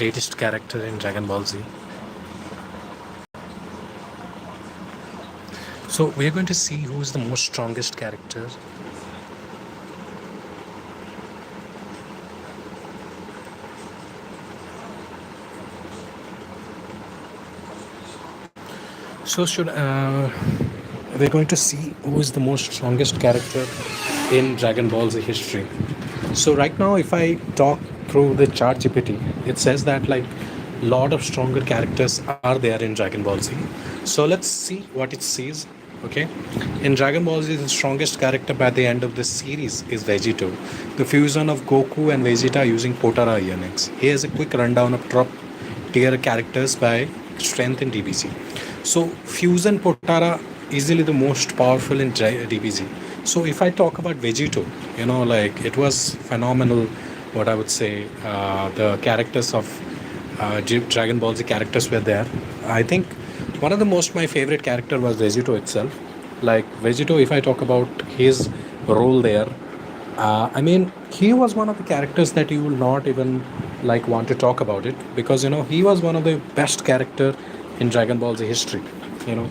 latest character in Dragon Ball Z. So we are going to see who is the most strongest character. So we're going to see who is the most strongest character in Dragon Ball Z history. So right now, if I talk through the chart GPT, it says that like lot of stronger characters are there in Dragon Ball Z. So let's see what it says. Okay, in Dragon Ball Z, the strongest character by the end of this series is Vegito, the fusion of Goku and Vegeta using Potara ENX. Here's a quick rundown of top tier characters by strength in DBZ. So Fusion Potara easily the most powerful in DBZ. So if I talk about Vegito, like it was phenomenal. What I would say, the characters of Dragon Ball Z characters were there. I think one of the most my favorite character was Vegito itself. Like Vegito, if I talk about his role there, I mean, he was one of the characters that you will not even like want to talk about it because he was one of the best character in Dragon Ball Z history. You know,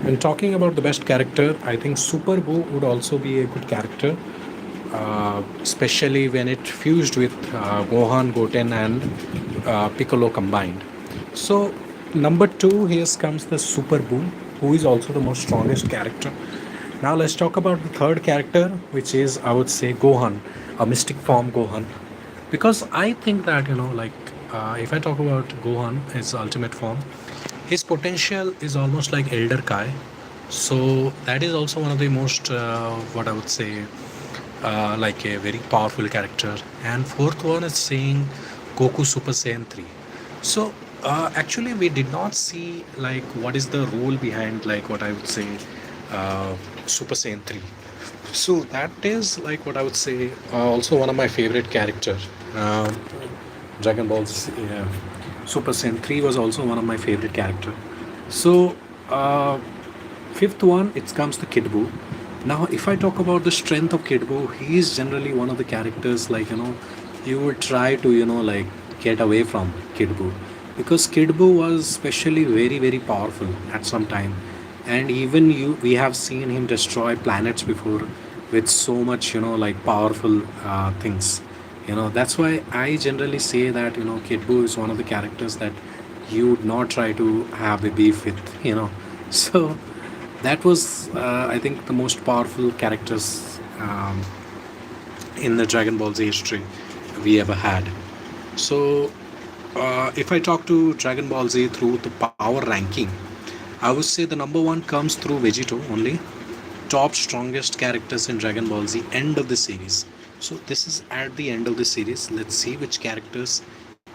and talking about the best character, I think Super Boo would also be a good character, especially when it fused with Gohan, Goten, and Piccolo combined. So number two, here comes the Super Boo, who is also the most strongest character. Now let's talk about the third character, which is I would say Gohan, a mystic form Gohan, because I think that like if I talk about Gohan, his ultimate form, his potential is almost like Elder Kai. So that is also one of the most what I would say like a very powerful character. And fourth one is saying Goku Super Saiyan 3. So actually we did not see like what is the rule behind like what I would say Super Saiyan 3. So that is like what I would say also one of my favorite character. Dragon Ball Super Saiyan 3 was also one of my favorite character. So fifth one, it comes to Kid Buu. Now, if I talk about the strength of Kid Buu, he is generally one of the characters like you would try to like get away from Kid Buu because Kid Buu was especially very powerful at some time, and even we have seen him destroy planets before with so much like powerful things. That's why I generally say that Kid Buu is one of the characters that you would not try to have a beef with. So that was I think the most powerful characters in the Dragon Ball Z history we ever had. So if I talk to Dragon Ball Z through the power ranking, I would say the number one comes through Vegito only. Top strongest characters in Dragon Ball Z end of the series. So this is at the end of the series. Let's see which characters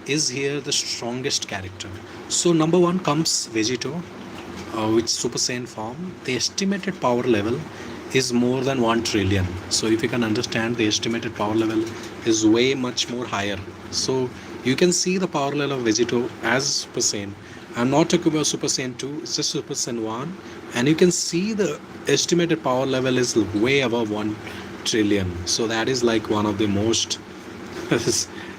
is here the strongest character. So number one comes Vegito, with Super Saiyan form. The estimated power level is more than 1 trillion. So if you can understand, the estimated power level is way much more higher. So you can see the power level of Vegito as Super Saiyan. I'm not talking about Super Saiyan 2, it's just Super Saiyan 1. And you can see the estimated power level is way above 1 trillion. So that is like one of the most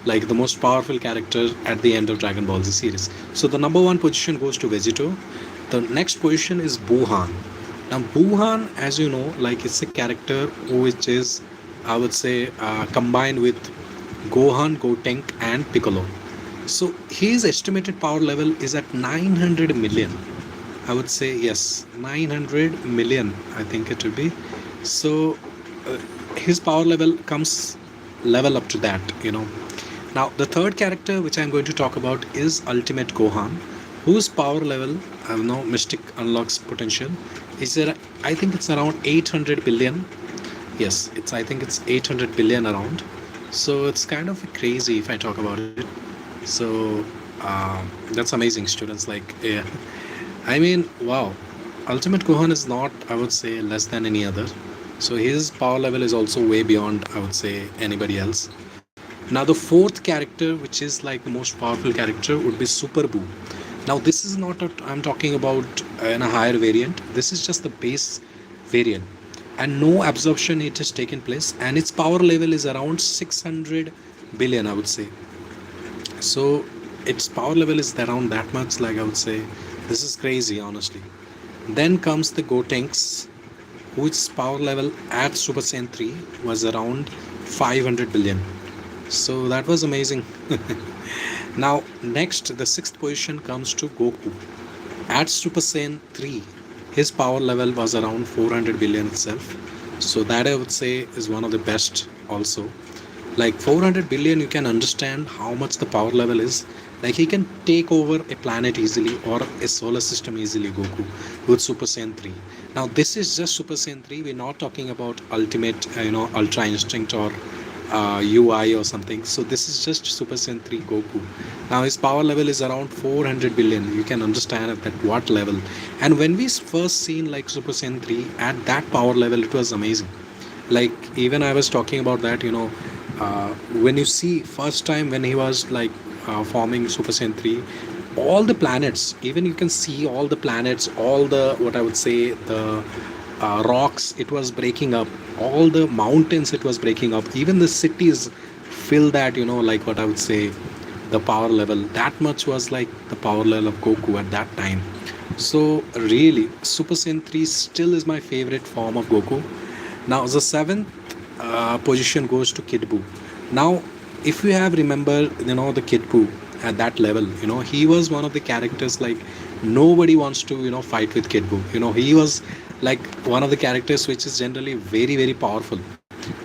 like the most powerful character at the end of Dragon Ball Z series. So the number one position goes to Vegito. The next position is Buhan. Now Buhan, as you know, like it's a character which is I would say combined with Gohan, Gotenk, and Piccolo. So his estimated power level is at 900 million. I would say yes, 900 million. I think it would be. So his power level comes level up to that. Now the third character which I'm going to talk about is Ultimate Gohan, whose power level, I don't know, Mystic unlocks potential. Is there? I think it's around 800 billion. Yes, I think it's 800 billion around. So it's kind of crazy if I talk about it. So that's amazing, students. Like, yeah, I mean, wow. Ultimate Gohan is not, I would say, less than any other. So his power level is also way beyond, I would say, anybody else. Now the fourth character, which is like the most powerful character, would be Super Boo. Now this is not I'm talking about in a higher variant. This is just the base variant, and no absorption it has taken place, and its power level is around 600 billion, I would say. So its power level is around that much. Like I would say, this is crazy, honestly. Then comes the Gotenks, whose power level at Super Saiyan 3 was around 500 billion. So that was amazing. Now, next, the sixth position comes to Goku. At Super Saiyan 3, his power level was around 400 billion itself. So that I would say is one of the best also. Like 400 billion, you can understand how much the power level is. Like he can take over a planet easily or a solar system easily, Goku, with Super Saiyan 3. Now this is just Super Saiyan 3. We're not talking about ultimate, Ultra Instinct or UI or something. So this is just Super Saiyan 3 Goku. Now his power level is around 400 billion. You can understand at that what level. And when we first seen like Super Saiyan 3 at that power level, it was amazing. Like even I was talking about that, when you see first time when he was like forming Super Saiyan 3, all the planets, even you can see all the planets, all the what I would say the rocks, it was breaking up, all the mountains, it was breaking up, even the cities fill that, like what I would say the power level, that much was like the power level of Goku at that time. So really Super Saiyan 3 still is my favorite form of Goku. Now the seventh position goes to Kid Buu. Now, if you have remembered, the Kid Buu at that level, he was one of the characters like nobody wants to, fight with Kid Buu. He was like one of the characters which is generally very, very powerful.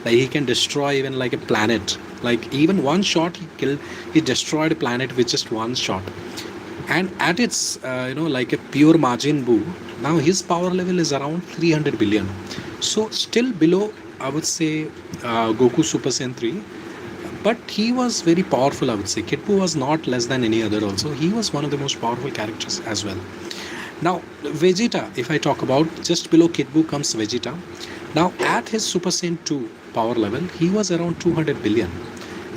Like he can destroy even like a planet. Like even one shot he destroyed a planet with just one shot. And at its, like a pure Majin Buu, now his power level is around 300 billion. So still below, I would say, Goku Super Saiyan 3. But he was very powerful, I would say. Kid Buu was not less than any other also. He was one of the most powerful characters as well. Now, Vegeta, if I talk about, just below Kid Buu comes Vegeta. Now, at his Super Saiyan 2 power level, he was around 200 billion.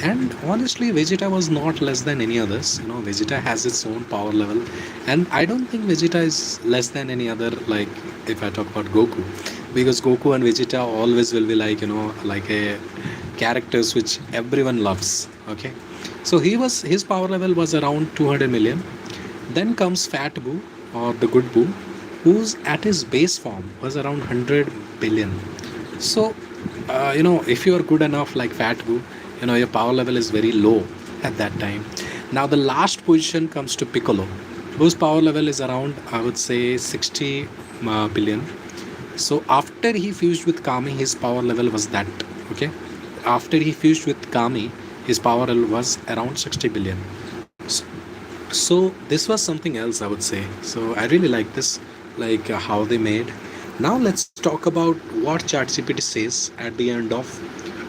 And honestly, Vegeta was not less than any others. Vegeta has its own power level. And I don't think Vegeta is less than any other, like, if I talk about Goku. Because Goku and Vegeta always will be like, like a characters which everyone loves. Okay. So his power level was around 200 million. Then comes Fat Boo or the Good Boo, who's at his base form was around 100 billion. So, if you are good enough like Fat Boo, your power level is very low at that time. Now, the last position comes to Piccolo, whose power level is around, I would say, 60 billion. So, after he fused with Kami, his power level was that. Okay. After he fused with Kami, his power level was around 60 billion. So this was something else, I would say. So I really like this, like how they made. Now let's talk about what ChatGPT says at the end of,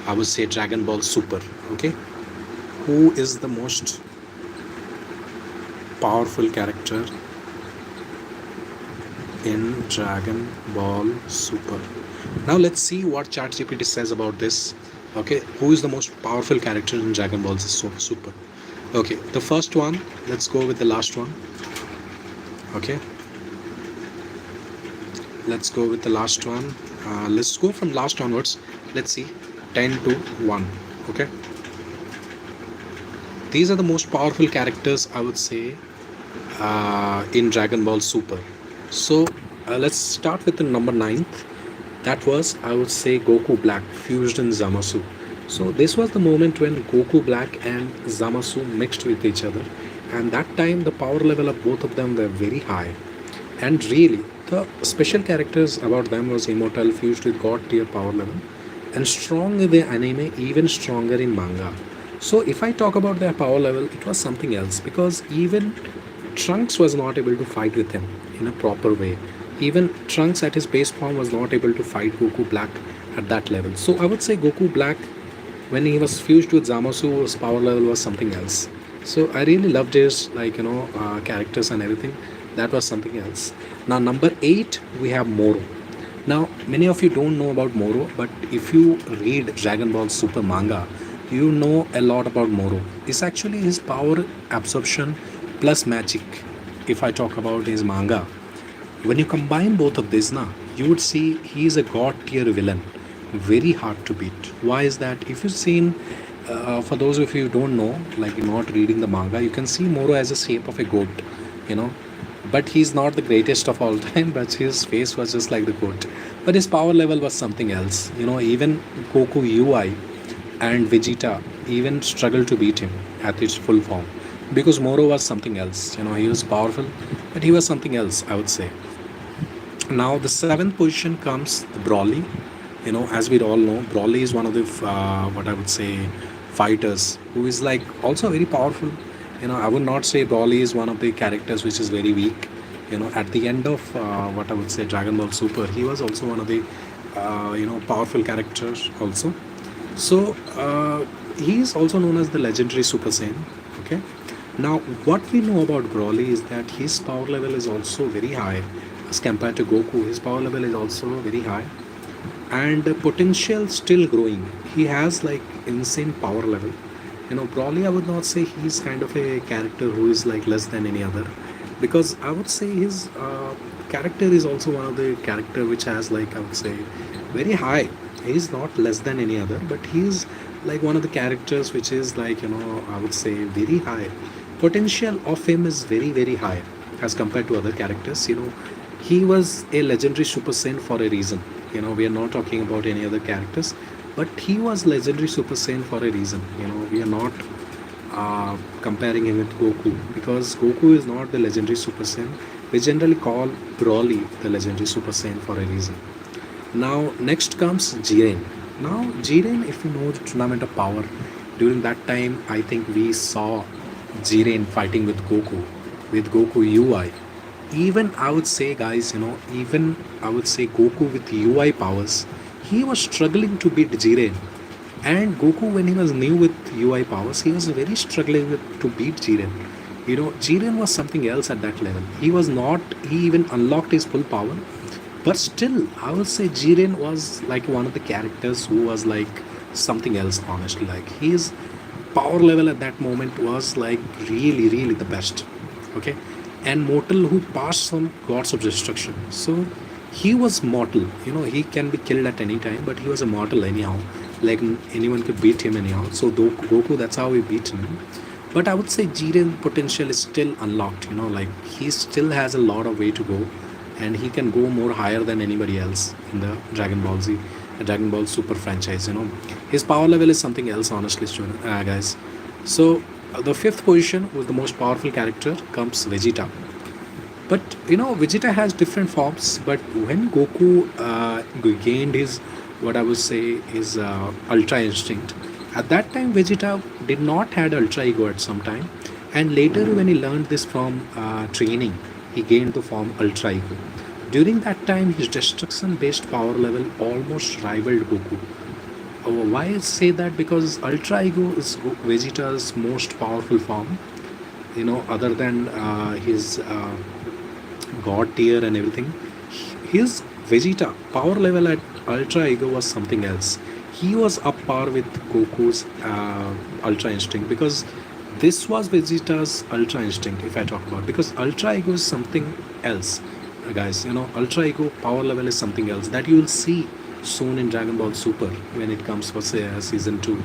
I would say, Dragon Ball Super. Okay, who is the most powerful character in Dragon Ball Super? Now let's see what ChatGPT says about this. Okay, who is the most powerful character in Dragon Ball Super? Okay, the first one, let's go with the last one. Okay, let's go with the last one. Let's go from last onwards. Let's see, 10 to 1. Okay, these are the most powerful characters, I would say, in Dragon Ball Super. So let's start with the number 9th. That was, I would say, Goku Black fused in Zamasu. So this was the moment when Goku Black and Zamasu mixed with each other, and that time the power level of both of them were very high. And really, the special characters about them was Immortal fused with God tier power level, and strong in the anime, even stronger in manga. So if I talk about their power level, it was something else, because even Trunks was not able to fight with him in a proper way. Even Trunks at his base form was not able to fight Goku Black at that level. So I would say Goku Black, when he was fused with Zamasu, his power level was something else. So I really loved his characters and everything. That was something else. Now number 8 we have Moro. Now many of you don't know about Moro, but if you read Dragon Ball Super manga, you know a lot about Moro. It's actually his power absorption plus magic. If I talk about his manga, when you combine both of these now, you would see he is a god tier villain, very hard to beat. Why is that? If you've seen For those of you who don't know, like not reading the manga, you can see Moro as a shape of a goat, you know. But he's not the greatest of all time, but his face was just like the goat. But his power level was something else. You know, even Goku UI and Vegeta even struggled to beat him at its full form. Because Moro was something else. You know, he was powerful, but he was something else, I would say. Now, the seventh position comes the Broly. You know, as we all know, Broly is one of the what I would say fighters who is like also very powerful. You know, I would not say Broly is one of the characters which is very weak. You know, at the end of what I would say Dragon Ball Super, he was also one of the powerful characters also. So he is also known as the legendary Super Saiyan. Okay. Now, what we know about Broly is that his power level is also very high as compared to Goku. His power level is also very high, and the potential still growing. He has like insane power level. You know, Broly, I would not say he's kind of a character who is like less than any other, because I would say his character is also one of the character which has like I would say very high. He's not less than any other, but he's like one of the characters which is like I would say very high. Potential of him is very high as compared to other characters. You know, he was a legendary Super Saiyan for a reason. You know, we are not talking about any other characters, but he was legendary Super Saiyan for a reason. You know, we are not comparing him with Goku, because Goku is not the legendary Super Saiyan. We generally call Broly the legendary Super Saiyan for a reason. Now, next comes Jiren. Now, Jiren, if you know the Tournament of Power, during that time, I think we saw Jiren fighting with Goku UI. Even I would say, guys, even I would say Goku with UI powers, he was struggling to beat Jiren. And Goku, when he was new with UI powers, he was very struggling to beat Jiren. You know, Jiren was something else at that level. He was not, he even unlocked his full power. But still, I would say Jiren was like one of the characters who was like something else, honestly. Like his power level at that moment was like really the best. Okay. And mortal who passed some gods of destruction. So he was mortal. You know, he can be killed at any time, but he was a mortal anyhow. Like anyone could beat him anyhow. So Goku, that's how we beat him. But I would say Jiren potential is still unlocked. You know, like he still has a lot of way to go, and he can go more higher than anybody else in the Dragon Ball Z, Dragon Ball Super franchise. You know, his power level is something else, honestly, guys. So the fifth position with the most powerful character comes Vegeta. But you know, Vegeta has different forms. But when Goku gained his, what I would say, his Ultra Instinct, at that time Vegeta did not had Ultra Ego at some time, and later when he learned this from training, he gained the form Ultra Ego. During that time, his destruction-based power level almost rivaled Goku. Why I say that? Because Ultra Ego is Vegeta's most powerful form. You know, other than his god tier and everything, his Vegeta power level at Ultra Ego was something else. He was up par with Goku's Ultra Instinct, because this was Vegeta's Ultra Instinct, if I talk about, because Ultra Ego is something else, guys. You know, Ultra Ego power level is something else that you will see soon in Dragon Ball Super when it comes for say season 2.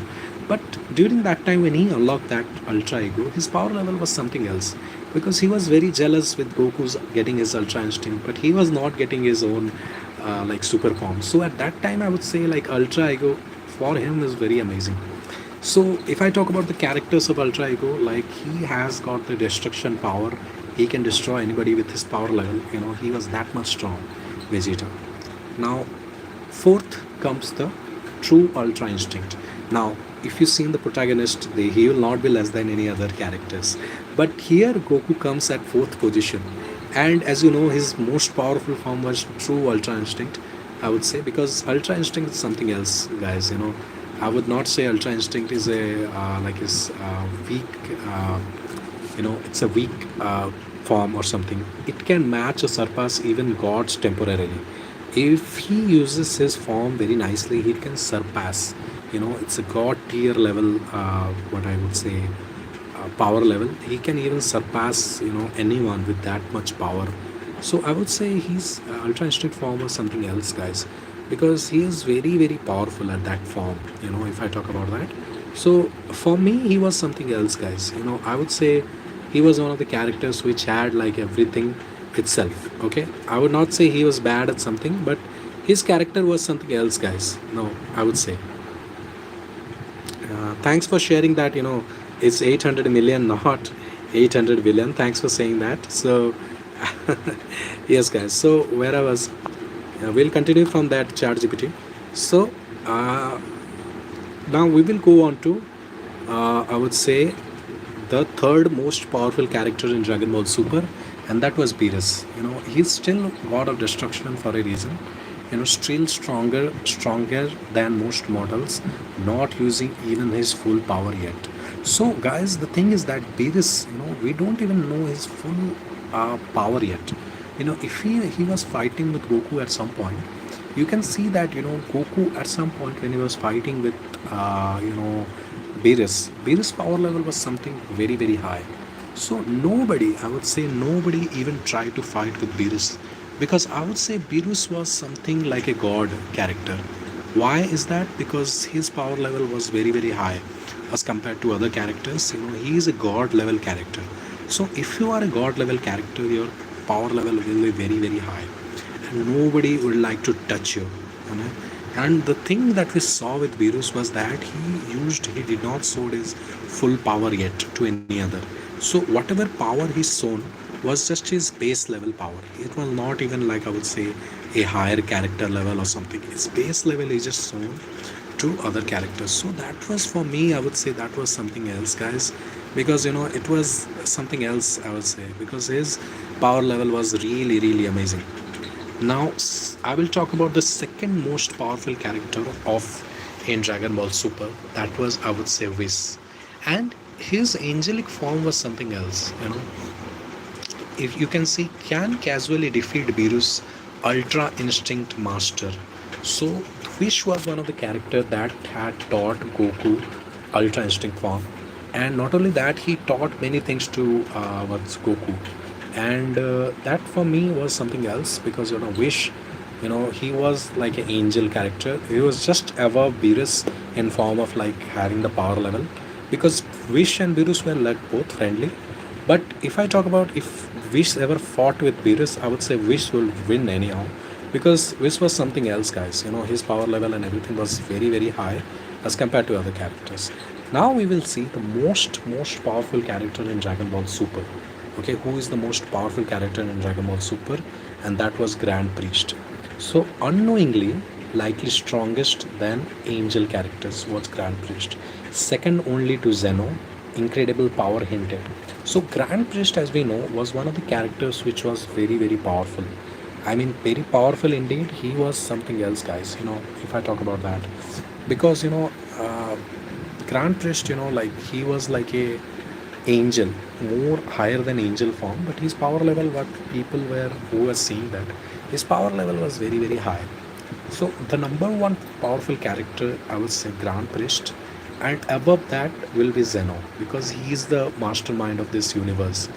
But during that time when he unlocked that Ultra Ego, his power level was something else, because he was very jealous with Goku's getting his Ultra Instinct, but he was not getting his own like super form. So at that time, I would say like Ultra Ego for him is very amazing. So if I talk about the characters of Ultra Ego, like he has got the destruction power. He can destroy anybody with his power level. You know, he was that much strong, Vegeta. Now, fourth comes the true Ultra Instinct. Now, if you see the protagonist, he will not be less than any other characters. But here Goku comes at fourth position. And as you know, his most powerful form was true Ultra Instinct, I would say, because Ultra Instinct is something else, guys. You know, I would not say Ultra Instinct is a like his weak, it's a weak form or something. It can match or surpass even gods temporarily. If he uses his form very nicely, he can surpass. You know, it's a god tier level. What I would say, power level. He can even surpass anyone with that much power. So I would say he's Ultra Instinct form or something else, guys, because he is very powerful at that form. You know, if I talk about that, So for me, he was something else, guys. I would say he was one of the characters which had like everything itself. Okay, I would not say he was bad at something, but his character was something else, guys. No, I would say. Thanks for sharing that. It's 800 million, not 800 billion. Thanks for saying that. So, yes, guys. So, where I was, we'll continue from that chat GPT. So, uh, now we will go on to, I would say, the third most powerful character in Dragon Ball Super, and that was Beerus. He's still god of destruction for a reason. Still stronger than most mortals, not using even his full power yet. So, guys, the thing is that Beerus, we don't even know his full power yet. If he was fighting with Goku at some point, you can see that Goku at some point when he was fighting with Beerus power level was something very very high. So nobody, I would say nobody even tried to fight with Beerus, because I would say Beerus was something like a god character. Why is that? Because his power level was very very high as compared to other characters. He is a god level character. So if you are a god level character, your power level will be very very high, and nobody would like to touch you. you know. And the thing that we saw with Virus was that he did not show his full power yet to any other. So whatever power he shown was just his base level power. It was not even like, I would say, a higher character level or something. His base level is just shown to other characters. So that was, for me, I would say that was something else, guys, because it was something else, I would say, because his power level was really really amazing. Now I will talk about the second most powerful character of in Dragon Ball Super. That was, I would say, Whis, and his angelic form was something else. If you can see, can casually defeat Beerus' Ultra Instinct Master. So Whis was one of the character that had taught Goku Ultra Instinct form, and not only that, he taught many things to what's Goku, and that for me was something else, because Wish, he was like an angel character. He was just above Beerus in form of like having the power level, because Wish and Beerus were like both friendly. But if I talk about if Wish ever fought with Beerus, I would say Wish will win anyhow, because Wish was something else, guys. His power level and everything was very very high as compared to other characters. Now we will see the most powerful character in Dragon Ball Super. Okay, who is the most powerful character in Dragon Ball Super? And that was Grand Priest. So unknowingly, likely strongest than angel characters was Grand Priest. Second only to Zeno, incredible power hinted. So Grand Priest, as we know, was one of the characters which was very very powerful. I mean, very powerful indeed. He was something else, guys. If I talk about that, because Grand Priest, like he was like a angel, more higher than angel form, but his power level, what people were who were seeing that his power level was very very high. So the number one powerful character, I would say, Grand Priest, and above that will be Zeno, because he is the mastermind of this universe.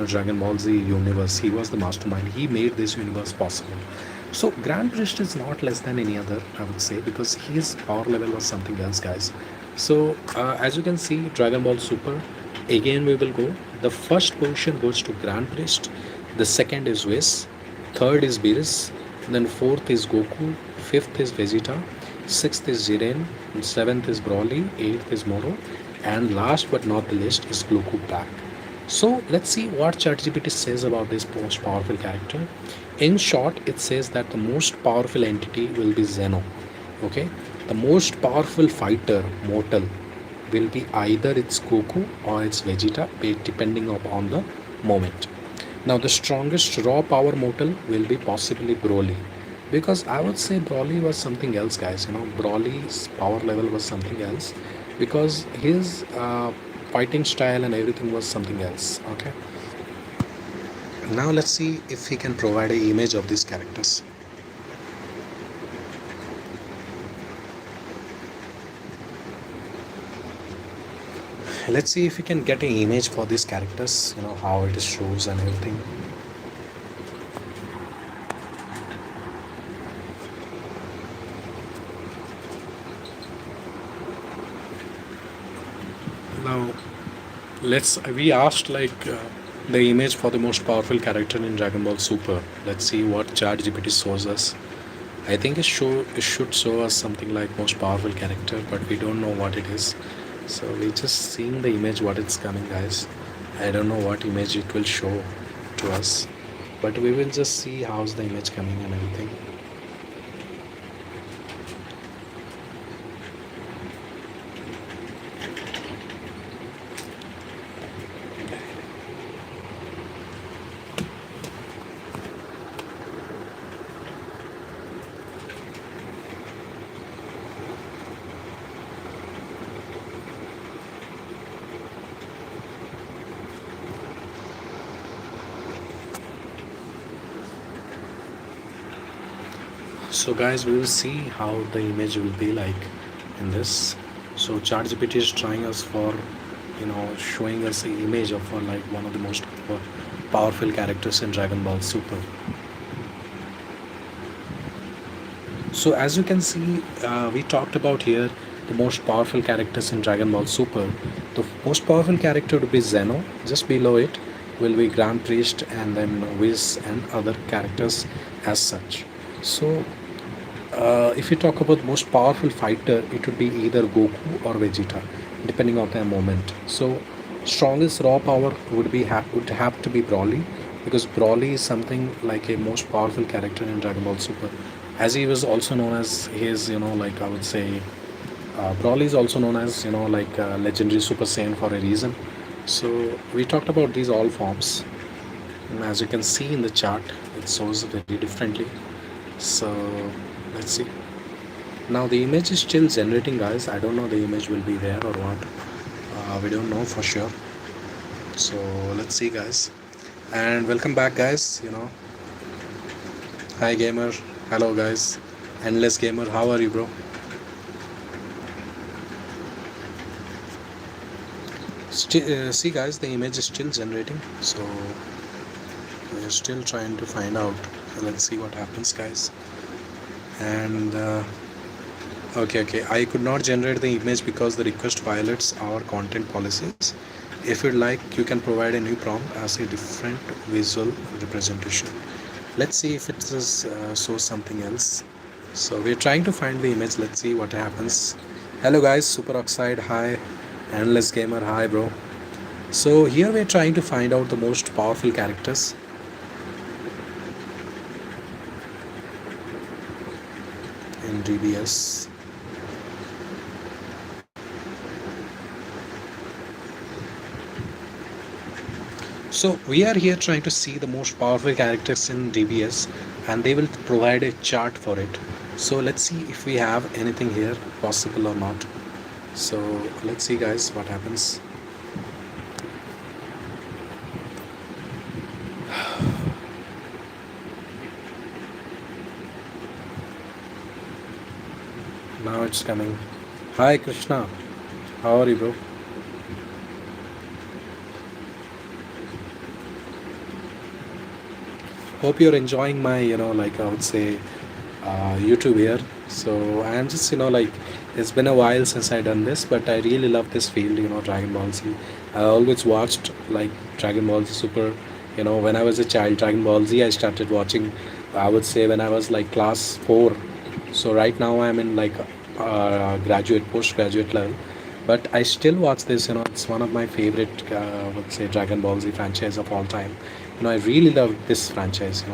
Dragon Ball Z universe. He was the mastermind. He made this universe possible. So Grand Priest is not less than any other, I would say, because his power level was something else, guys. So as you can see, Dragon Ball Super. Again, we will go. The first position goes to Grand Priest. The second is Whis. Third is Beerus. Then fourth is Goku. Fifth is Vegeta. Sixth is Jiren. Seventh is Broly. Eighth is Moro. And last but not the least is Goku Black. So let's see what ChatGPT says about this most powerful character. In short, it says that the most powerful entity will be Zeno. Okay, the most powerful fighter, mortal, will be either it's Goku or it's Vegeta, depending upon the moment. Now, the strongest raw power mortal will be possibly Broly, because I would say Broly was something else, guys. Broly's power level was something else, because his fighting style and everything was something else. Okay. Now let's see if he can provide an image of these characters. Let's see if we can get an image for these characters, how it shows and everything. Let's we asked the image for the most powerful character in Dragon Ball Super. Let's see what ChatGPT shows us. I think it should show us something like most powerful character, but we don't know what it is. So we just seeing the image what it's coming, guys. I don't know what image it will show to us, but we will just see how's the image coming and everything. So guys, we will see how the image will be like in this. So ChatGPT is trying us for, showing us the image of like one of the most powerful characters in Dragon Ball Super. So as you can see, we talked about here the most powerful characters in Dragon Ball Super. The most powerful character would be Zeno. Just below it will be Grand Priest and then Whis and other characters as such. So if you talk about most powerful fighter, it would be either Goku or Vegeta, depending on their moment. So strongest raw power would have to be Broly, because Broly is something like a most powerful character in Dragon Ball Super, as he was also known as his, like I would say, Broly is also known as legendary Super Saiyan for a reason. So we talked about these all forms, and as you can see in the chart, it shows very differently. So let's see. Now the image is still generating, guys. I don't know the image will be there or what. We don't know for sure. So let's see, guys. And welcome back, guys. Hi gamer. Hello guys. Endless gamer. How are you, bro? See guys, the image is still generating. So we're still trying to find out. Let's see what happens, guys. And okay, I could not generate the image because the request violates our content policies. If you'd like, you can provide a new prompt as a different visual representation. Let's see if it shows something else. So we're trying to find the image. Let's see what happens. Hello guys, Super Oxide, hi. Endless Gamer, hi bro. So here we're trying to find out the most powerful characters. In DBS. So we are here trying to see the most powerful characters in DBS, and they will provide a chart for it. So let's see if we have anything here possible or not. So let's see guys what happens. Now it's coming. Hi Krishna, how are you, bro? Hope you're enjoying my, like I would say, YouTube here. So I'm just, it's been a while since I done this, but I really love this field, Dragon Ball Z. I always watched like Dragon Ball Z Super. When I was a child, Dragon Ball Z I started watching, I would say, when I was like class 4. So right now I'm in like graduate, postgraduate level, but I still watch this. It's one of my favorite, I would say, Dragon Ball Z franchise of all time. I really love this franchise.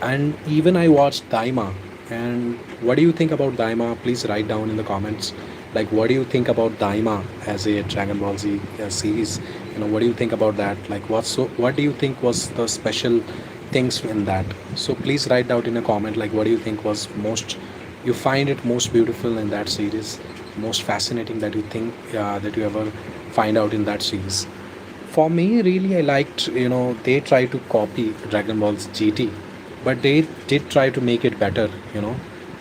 And even I watched Daima. And what do you think about Daima? Please write down in the comments. Like, what do you think about Daima as a Dragon Ball Z series? What do you think about that? Like, what do you think was the special things in that? So please write down in a comment. Like, what do you think was you find it most beautiful in that series, most fascinating that you think that you ever find out in that series? For me, really, I liked, they try to copy Dragon Ball's GT, but they did try to make it better,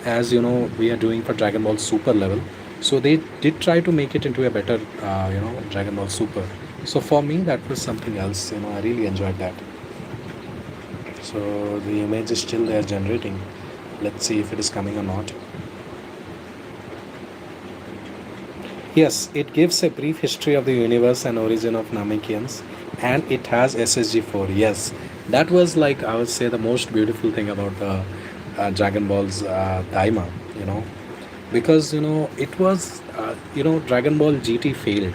as we are doing for Dragon Ball Super level. So they did try to make it into a better, Dragon Ball Super. So for me, that was something else. I really enjoyed that. So the image is still there generating. Let's see if it is coming or not. Yes, it gives a brief history of the universe and origin of Namekians, and it has SSG4. Yes, that was like I would say the most beautiful thing about the Dragon Ball's Daima. You know, because it was Dragon Ball GT failed.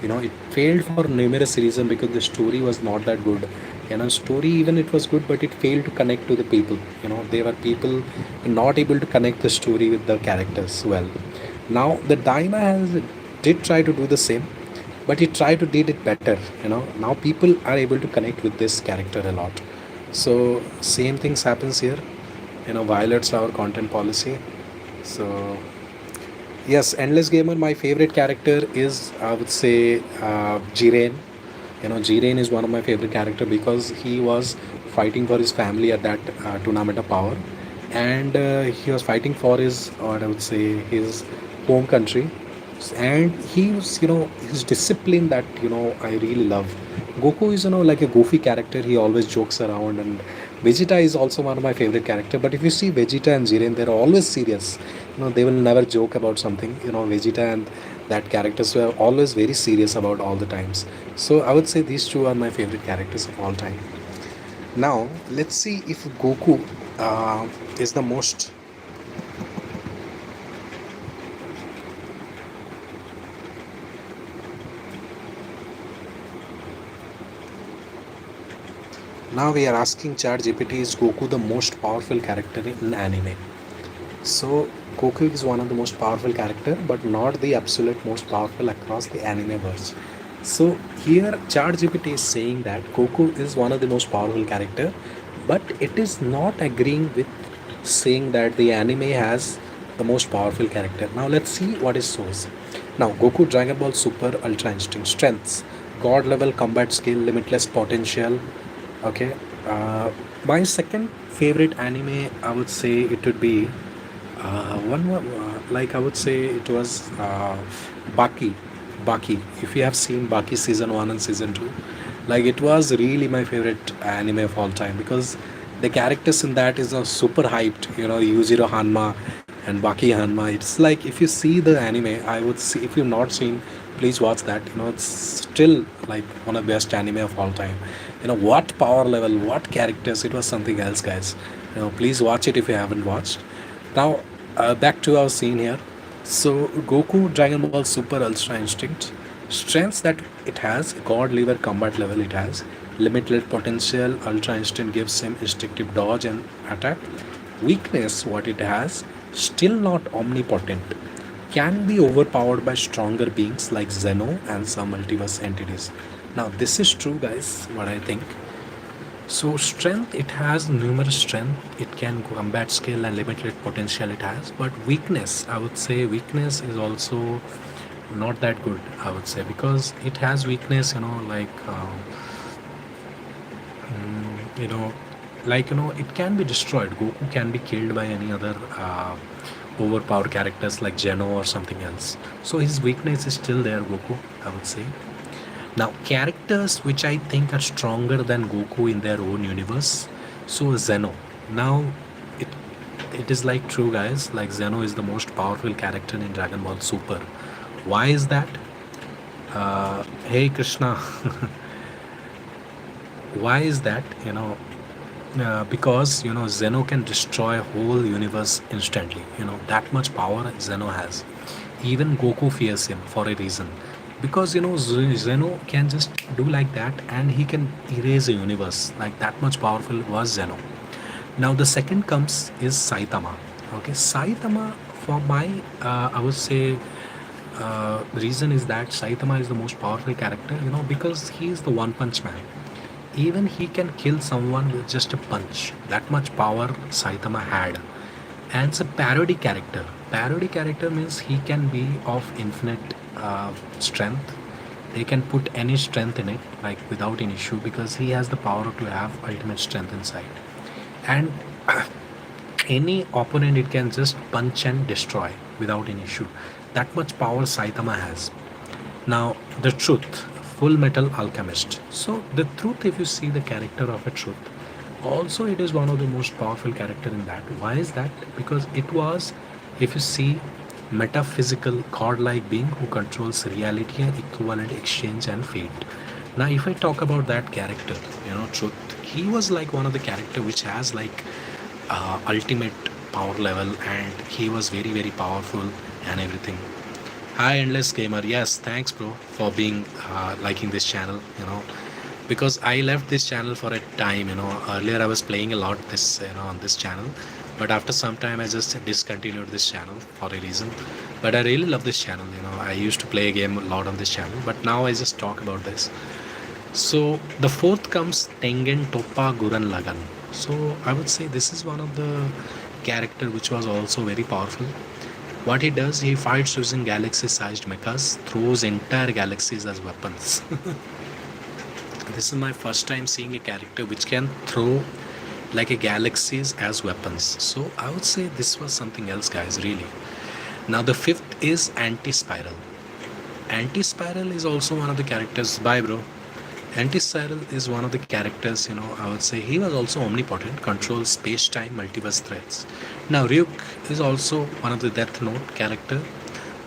It failed for numerous reasons because the story was not that good. Story even it was good, but it failed to connect to the people. There were people not able to connect the story with the characters well. Now the Daima has did try to do the same, but he tried to did it better. Now people are able to connect with this character a lot. So same things happens here. Violates our content policy. So yes, Endless Gamer, my favorite character is, I would say, Jiren. Jiren is one of my favorite character because he was fighting for his family at that tournament of power, and he was fighting for his, what I would say, his home country, and he was, his discipline that I really love. Goku is like a goofy character. He always jokes around, and Vegeta is also one of my favorite character. But if you see Vegeta and Jiren, they're always serious. They will never joke about something. Vegeta and that characters were always very serious about all the times. So I would say these two are my favorite characters of all time. Now let's see if Goku is the most. Now we are asking ChatGPT, is Goku the most powerful character in anime? So Goku is one of the most powerful character, but not the absolute most powerful across the anime verse. So here ChatGPT is saying that Goku is one of the most powerful character, but it is not agreeing with saying that the anime has the most powerful character. Now let's see what is source. Now Goku Dragon Ball Super Ultra Instinct strengths, God level combat skill, limitless potential. Okay, my second favorite anime, I would say it would be one more, like I would say it was Baki. Baki. If you have seen Baki season 1 and season 2, like it was really my favorite anime of all time because the characters in that is super hyped. Yuziro Hanma and Baki Hanma. It's like if you see the anime, I would see, if you've not seen, please watch that. It's still like one of the best anime of all time. What power level, what characters, it was something else, guys. Please watch it if you haven't watched. Now, back to our scene here. So, Goku Dragon Ball Super Ultra Instinct. Strengths that it has, God Lever combat level it has. Limited potential, Ultra Instinct gives him instinctive dodge and attack. Weakness, what it has, still not omnipotent. Can be overpowered by stronger beings like Zeno and some multiverse entities. Now, this is true, guys, what I think. So strength, it has numerous strength. It can combat skill and limited potential it has. But weakness, I would say weakness is also not that good. I would say because it has weakness. You know, it can be destroyed. Goku can be killed by any other overpowered characters like Geno or something else. So his weakness is still there, Goku. I would say. Now, characters which I think are stronger than Goku in their own universe. So Zeno. Now, it it is like true, guys. Like Zeno is the most powerful character in Dragon Ball Super. Why is that? Hey Krishna, why is that? Because Zeno can destroy a whole universe instantly. That much power Zeno has. Even Goku fears him for a reason because Zeno can just do like that and he can erase a universe. Like that much powerful was Zeno. Now the second comes is Saitama. Okay, Saitama, for my I would say reason is that Saitama is the most powerful character, because he is the one punch man. Even he can kill someone with just a punch. That much power Saitama had. And it's a parody character. Parody character means he can be of infinite strength. They can put any strength in it, like without an issue, because he has the power to have ultimate strength inside. And any opponent it can just punch and destroy without an issue. That much power Saitama has. Now, the truth, Full Metal Alchemist. So, the truth, if you see the character of a truth, also it is one of the most powerful character in that. Why is that? Because it was, if you see, metaphysical godlike being who controls reality and equivalent exchange and fate. Now if I talk about that character, truth, he was like one of the character which has like ultimate power level, and he was very very powerful and everything. Hi endless gamer, yes, thanks bro for being liking this channel, because I left this channel for a time. Earlier I was playing a lot this, on this channel, but after some time I just discontinued this channel for a reason. But I really love this channel. I used to play a game a lot on this channel, but now I just talk about this. So the fourth comes Tengen Toppa Guran Lagan. So I would say this is one of the character which was also very powerful. What he does, he fights using galaxy-sized mechas, throws entire galaxies as weapons. This is my first time seeing a character which can throw like a galaxies as weapons. So I would say this was something else, guys, really. Now the fifth is Anti-Spiral. Anti-Spiral is also one of the characters. Bye, bro. Anti-Spiral is one of the characters, I would say he was also omnipotent, controls space-time, multiverse threats. Now Ryuk is also one of the Death Note character.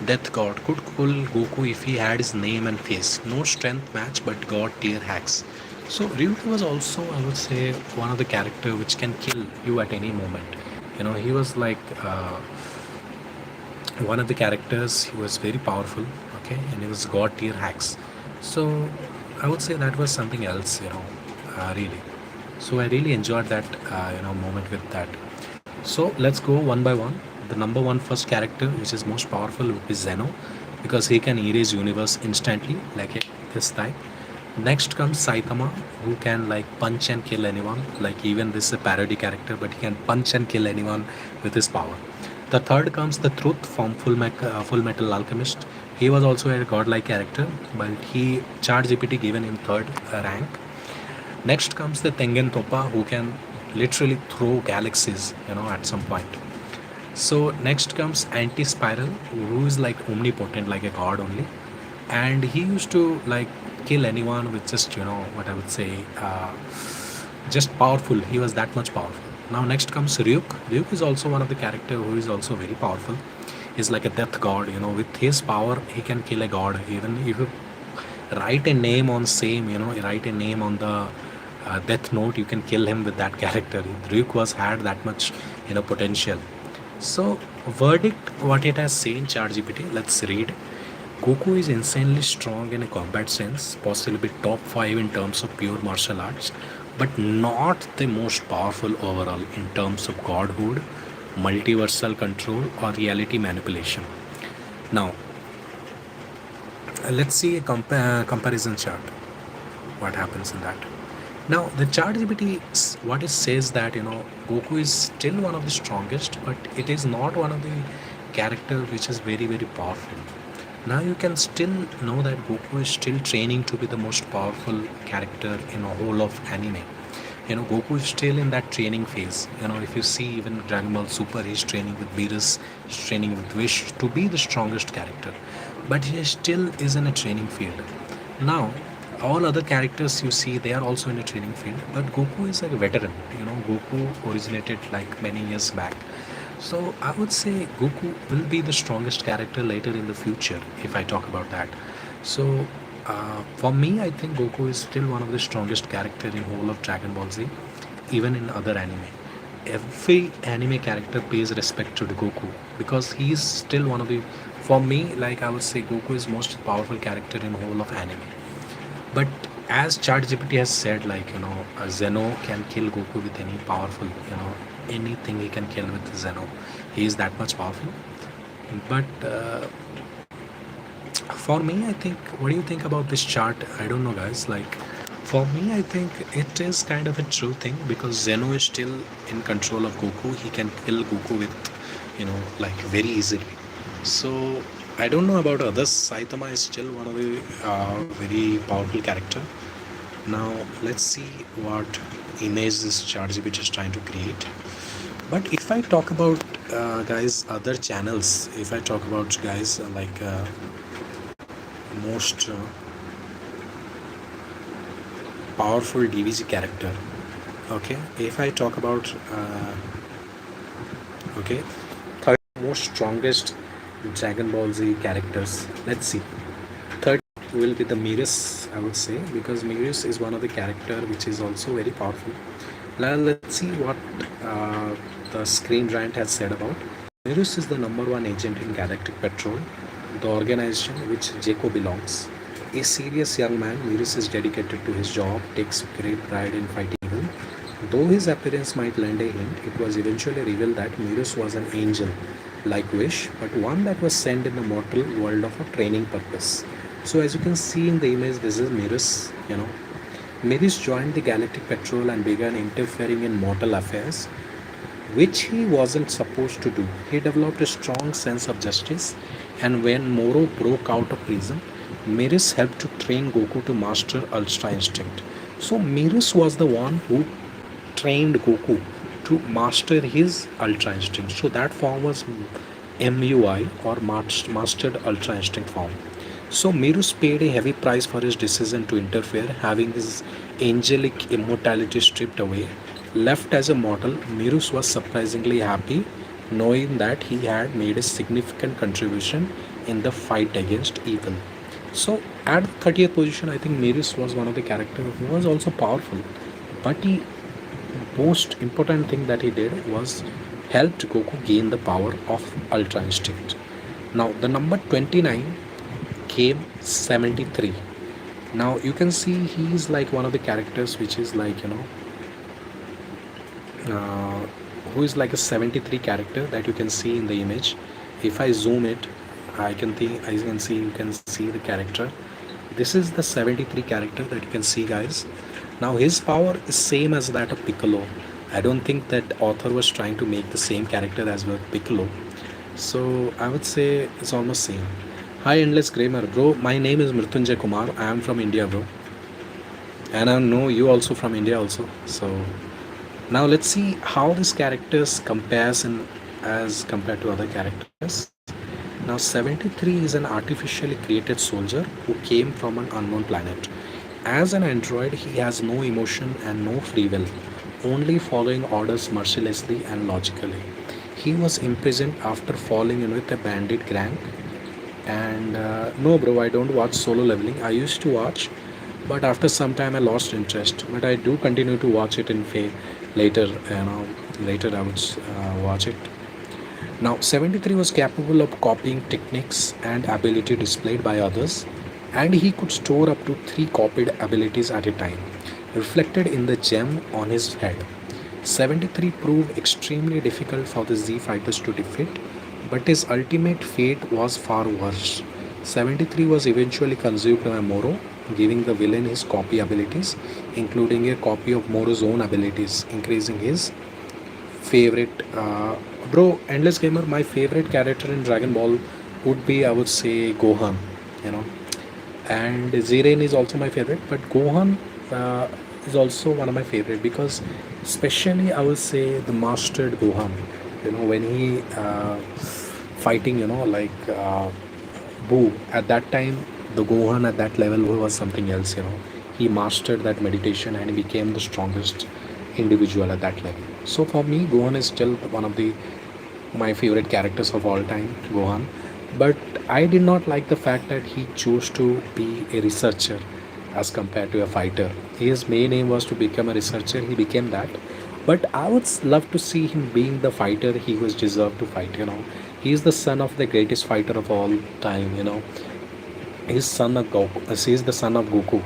Death God could kill Goku if he had his name and face. No strength match, but God tier hacks. So Ryuk was also, I would say, one of the character which can kill you at any moment. He was like one of the characters. He was very powerful, okay, and he was God tier hacks. So I would say that was something else, really. So I really enjoyed that, moment with that. So let's go one by one. The number one first character, which is most powerful, would be Zeno, because he can erase universe instantly, like this type. Next comes Saitama, who can like punch and kill anyone. Like even this is a parody character, but he can punch and kill anyone with his power. The third comes the Truth from Full Metal Alchemist. He was also a godlike character, but he Chart GPT given him third rank. Next comes the Tengen Toppa, who can literally throw galaxies, at some point. So next comes Anti-Spiral, who is like omnipotent, like a god only, and he used to like kill anyone with just, what I would say, just powerful. He was that much powerful. Now next comes Ryuk. Ryuk is also one of the character who is also very powerful. He's like a death god. With his power he can kill a god. Even if you write a name on same, write a name on the death note, you can kill him with that character. Ryuk was had that much, potential. So verdict, what it has said in ChatGPT, let's read. Goku is insanely strong in a combat sense, possibly top 5 in terms of pure martial arts, but not the most powerful overall in terms of godhood, multiversal control, or reality manipulation. Now, let's see a comparison chart. What happens in that? Now, the chart GPT, what it says that, Goku is still one of the strongest, but it is not one of the character which is very, very powerful. Now you can still know that Goku is still training to be the most powerful character in a whole of anime. Goku is still in that training phase. If you see even Dragon Ball Super, he's training with Beerus, he's training with Wish to be the strongest character. But he still is in a training field. Now, all other characters you see, they are also in a training field. But Goku is like a veteran. Goku originated like many years back. So I would say Goku will be the strongest character later in the future if I talk about that. So for me, I think Goku is still one of the strongest character in whole of Dragon Ball Z, even in other anime. Every anime character pays respect to the Goku because he is still one of the. For me, like I would say, Goku is most powerful character in whole of anime. But as ChatGPT has said, like Zeno can kill Goku with any powerful, anything he can kill with Zeno. He is that much powerful. But for me, I think, what do you think about this chart? I don't know, guys. Like, for me, I think it is kind of a true thing because Zeno is still in control of Goku. He can kill Goku with, like very easily. So I don't know about others. Saitama is still one of the very powerful character. Now let's see what image this ChatGPT is trying to create. But if I talk about guys other channels, if I talk about guys like most powerful DBZ character, okay. If I talk about okay, third most strongest Dragon Ball Z characters. Let's see. Third will be the Mirus, I would say, because Mirus is one of the character which is also very powerful. Now let's see what the Screen Rant has said about. Mirus is the number one agent in Galactic Patrol, the organization which Jaco belongs. A serious young man, Mirus is dedicated to his job, takes great pride in fighting evil. Though his appearance might lend a hint, it was eventually revealed that Mirus was an angel, like Wish, but one that was sent in the mortal world of a training purpose. So as you can see in the image, this is Mirus. Mirus joined the Galactic Patrol and began interfering in mortal affairs, which he wasn't supposed to do. He developed a strong sense of justice, and when Moro broke out of prison, Mirus helped to train Goku to master Ultra Instinct. So Mirus was the one who trained Goku to master his Ultra Instinct. So that form was MUI, or Mastered Ultra Instinct form. So Mirus paid a heavy price for his decision to interfere, having his angelic immortality stripped away. Left as a mortal, Mirus was surprisingly happy, knowing that he had made a significant contribution in the fight against evil. So at the 30th position, I think Mirus was one of the characters who was also powerful, but he most important thing that he did was helped Goku gain the power of Ultra Instinct. Now the number 29 came 73. Now you can see he is like one of the characters which is like uh, who is like a 73 character that you can see in the image. If I zoom it, you can see the character. This is the 73 character that you can see, guys. Now his power is same as that of Piccolo. I don't think that author was trying to make the same character as with Piccolo. So I would say it's almost same. Hi Endless Gamer, bro. My name is Mrityunjay Kumar. I am from India, bro. And I know you also from India also. So now let's see how this characters compares in as compared to other characters. Now 73 is an artificially created soldier who came from an unknown planet. As an android, he has no emotion and no free will, only following orders mercilessly and logically. He was imprisoned after falling in with a bandit gang. And no, bro, I don't watch Solo Leveling. I used to watch, but after some time I lost interest. But I do continue to watch it in later. Later I would watch it. Now 73 was capable of copying techniques and ability displayed by others, and he could store up to 3 copied abilities at a time, reflected in the gem on his head. 73 proved extremely difficult for the Z fighters to defeat, but his ultimate fate was far worse. 73 was eventually consumed by Moro, giving the villain his copy abilities, including a copy of Moro's own abilities, increasing his favorite. Bro, Endless Gamer, my favorite character in Dragon Ball would be, I would say, Gohan, you know. And Ziren is also my favorite, but Gohan is also one of my favorite because, especially, I would say the mastered Gohan. When he fighting, like Boo. At that time, the Gohan at that level was something else. He mastered that meditation and he became the strongest individual at that level. So for me, Gohan is still one of the my favorite characters of all time, Gohan. But I did not like the fact that he chose to be a researcher as compared to a fighter. His main aim was to become a researcher. He became that. But I would love to see him being the fighter he was deserved to fight. He is the son of the greatest fighter of all time. He's son of Goku. He is the son of Goku.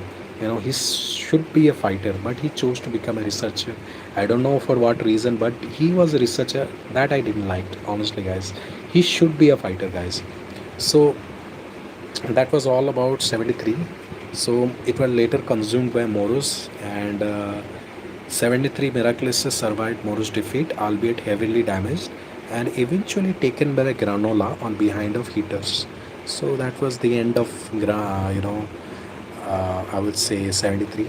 He should be a fighter, but he chose to become a researcher. I don't know for what reason, but he was a researcher that I didn't like, honestly, guys. He should be a fighter, guys. So that was all about 73. So it was later consumed by Moros, and 73 miraculously survived Moro's defeat, albeit heavily damaged, and eventually taken by the granola on behind of heaters. So that was the end of I would say 73.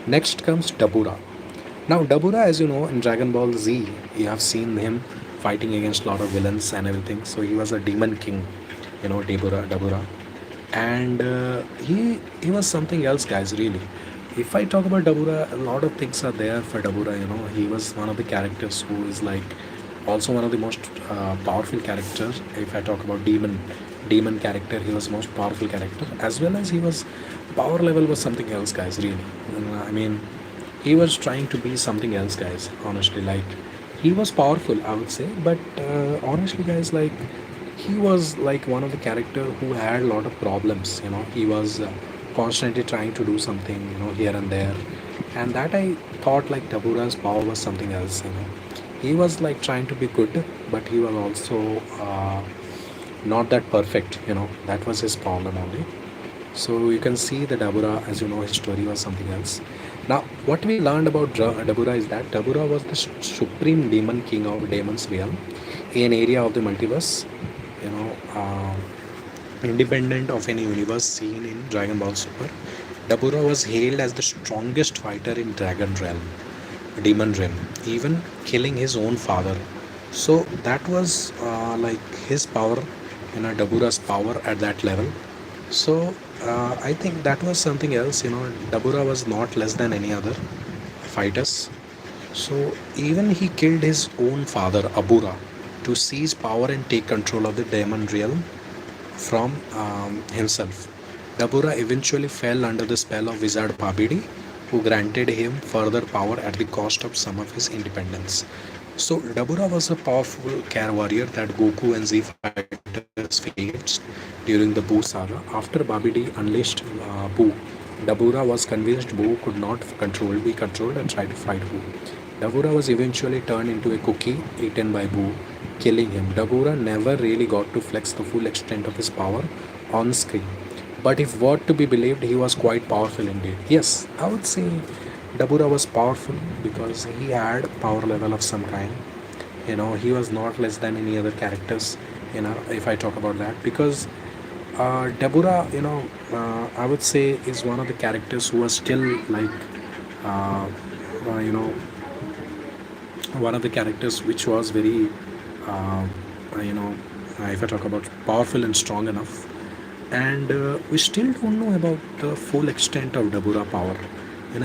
Next comes Dabura. Now Dabura, as you know, in Dragon Ball Z, you have seen him fighting against a lot of villains and everything. So he was a demon king, Dabura, and he was something else, guys. Really, if I talk about Dabura, a lot of things are there for Dabura. He was one of the characters who is like Also one of the most powerful characters. If I talk about demon character, he was the most powerful character, as well as he was power level was something else, guys, really. I mean, he was trying to be something else, guys, honestly. Like, he was powerful, I would say, but honestly, guys, like, he was like one of the character who had a lot of problems, he was constantly trying to do something, here and there. And that I thought like Tabura's power was something else, he was like trying to be good, but he was also not that perfect, that was his problem only. So you can see the Dabura, as you know, his story was something else. Now, what we learned about Dabura is that Dabura was the supreme demon king of Demon's realm, an area of the multiverse, you know, uh, independent of any universe seen in Dragon Ball Super. Dabura was hailed as the strongest fighter in Dragon Realm, Demon Realm, even killing his own father. So that was like his power, Dabura's power at that level. So I think that was something else. Dabura was not less than any other fighters. So even he killed his own father, Abura, to seize power and take control of the demon realm from himself. Dabura eventually fell under the spell of wizard Babidi, who granted him further power at the cost of some of his independence. So Dabura was a powerful care warrior that Goku and Z fighters faced during the Buu saga. After Babidi unleashed Buu, Dabura was convinced Buu could not be controlled and tried to fight Buu. Dabura was eventually turned into a cookie eaten by Buu, killing him. Dabura never really got to flex the full extent of his power on screen. But if what to be believed, he was quite powerful indeed. Yes, I would say Dabura was powerful because he had power level of some kind. He was not less than any other characters. If I talk about that, because Dabura, I would say is one of the characters who was still like, uh, you know, one of the characters which was very, uh, you know, if I talk about powerful and strong enough. And we still don't know about the full extent of Dabura power.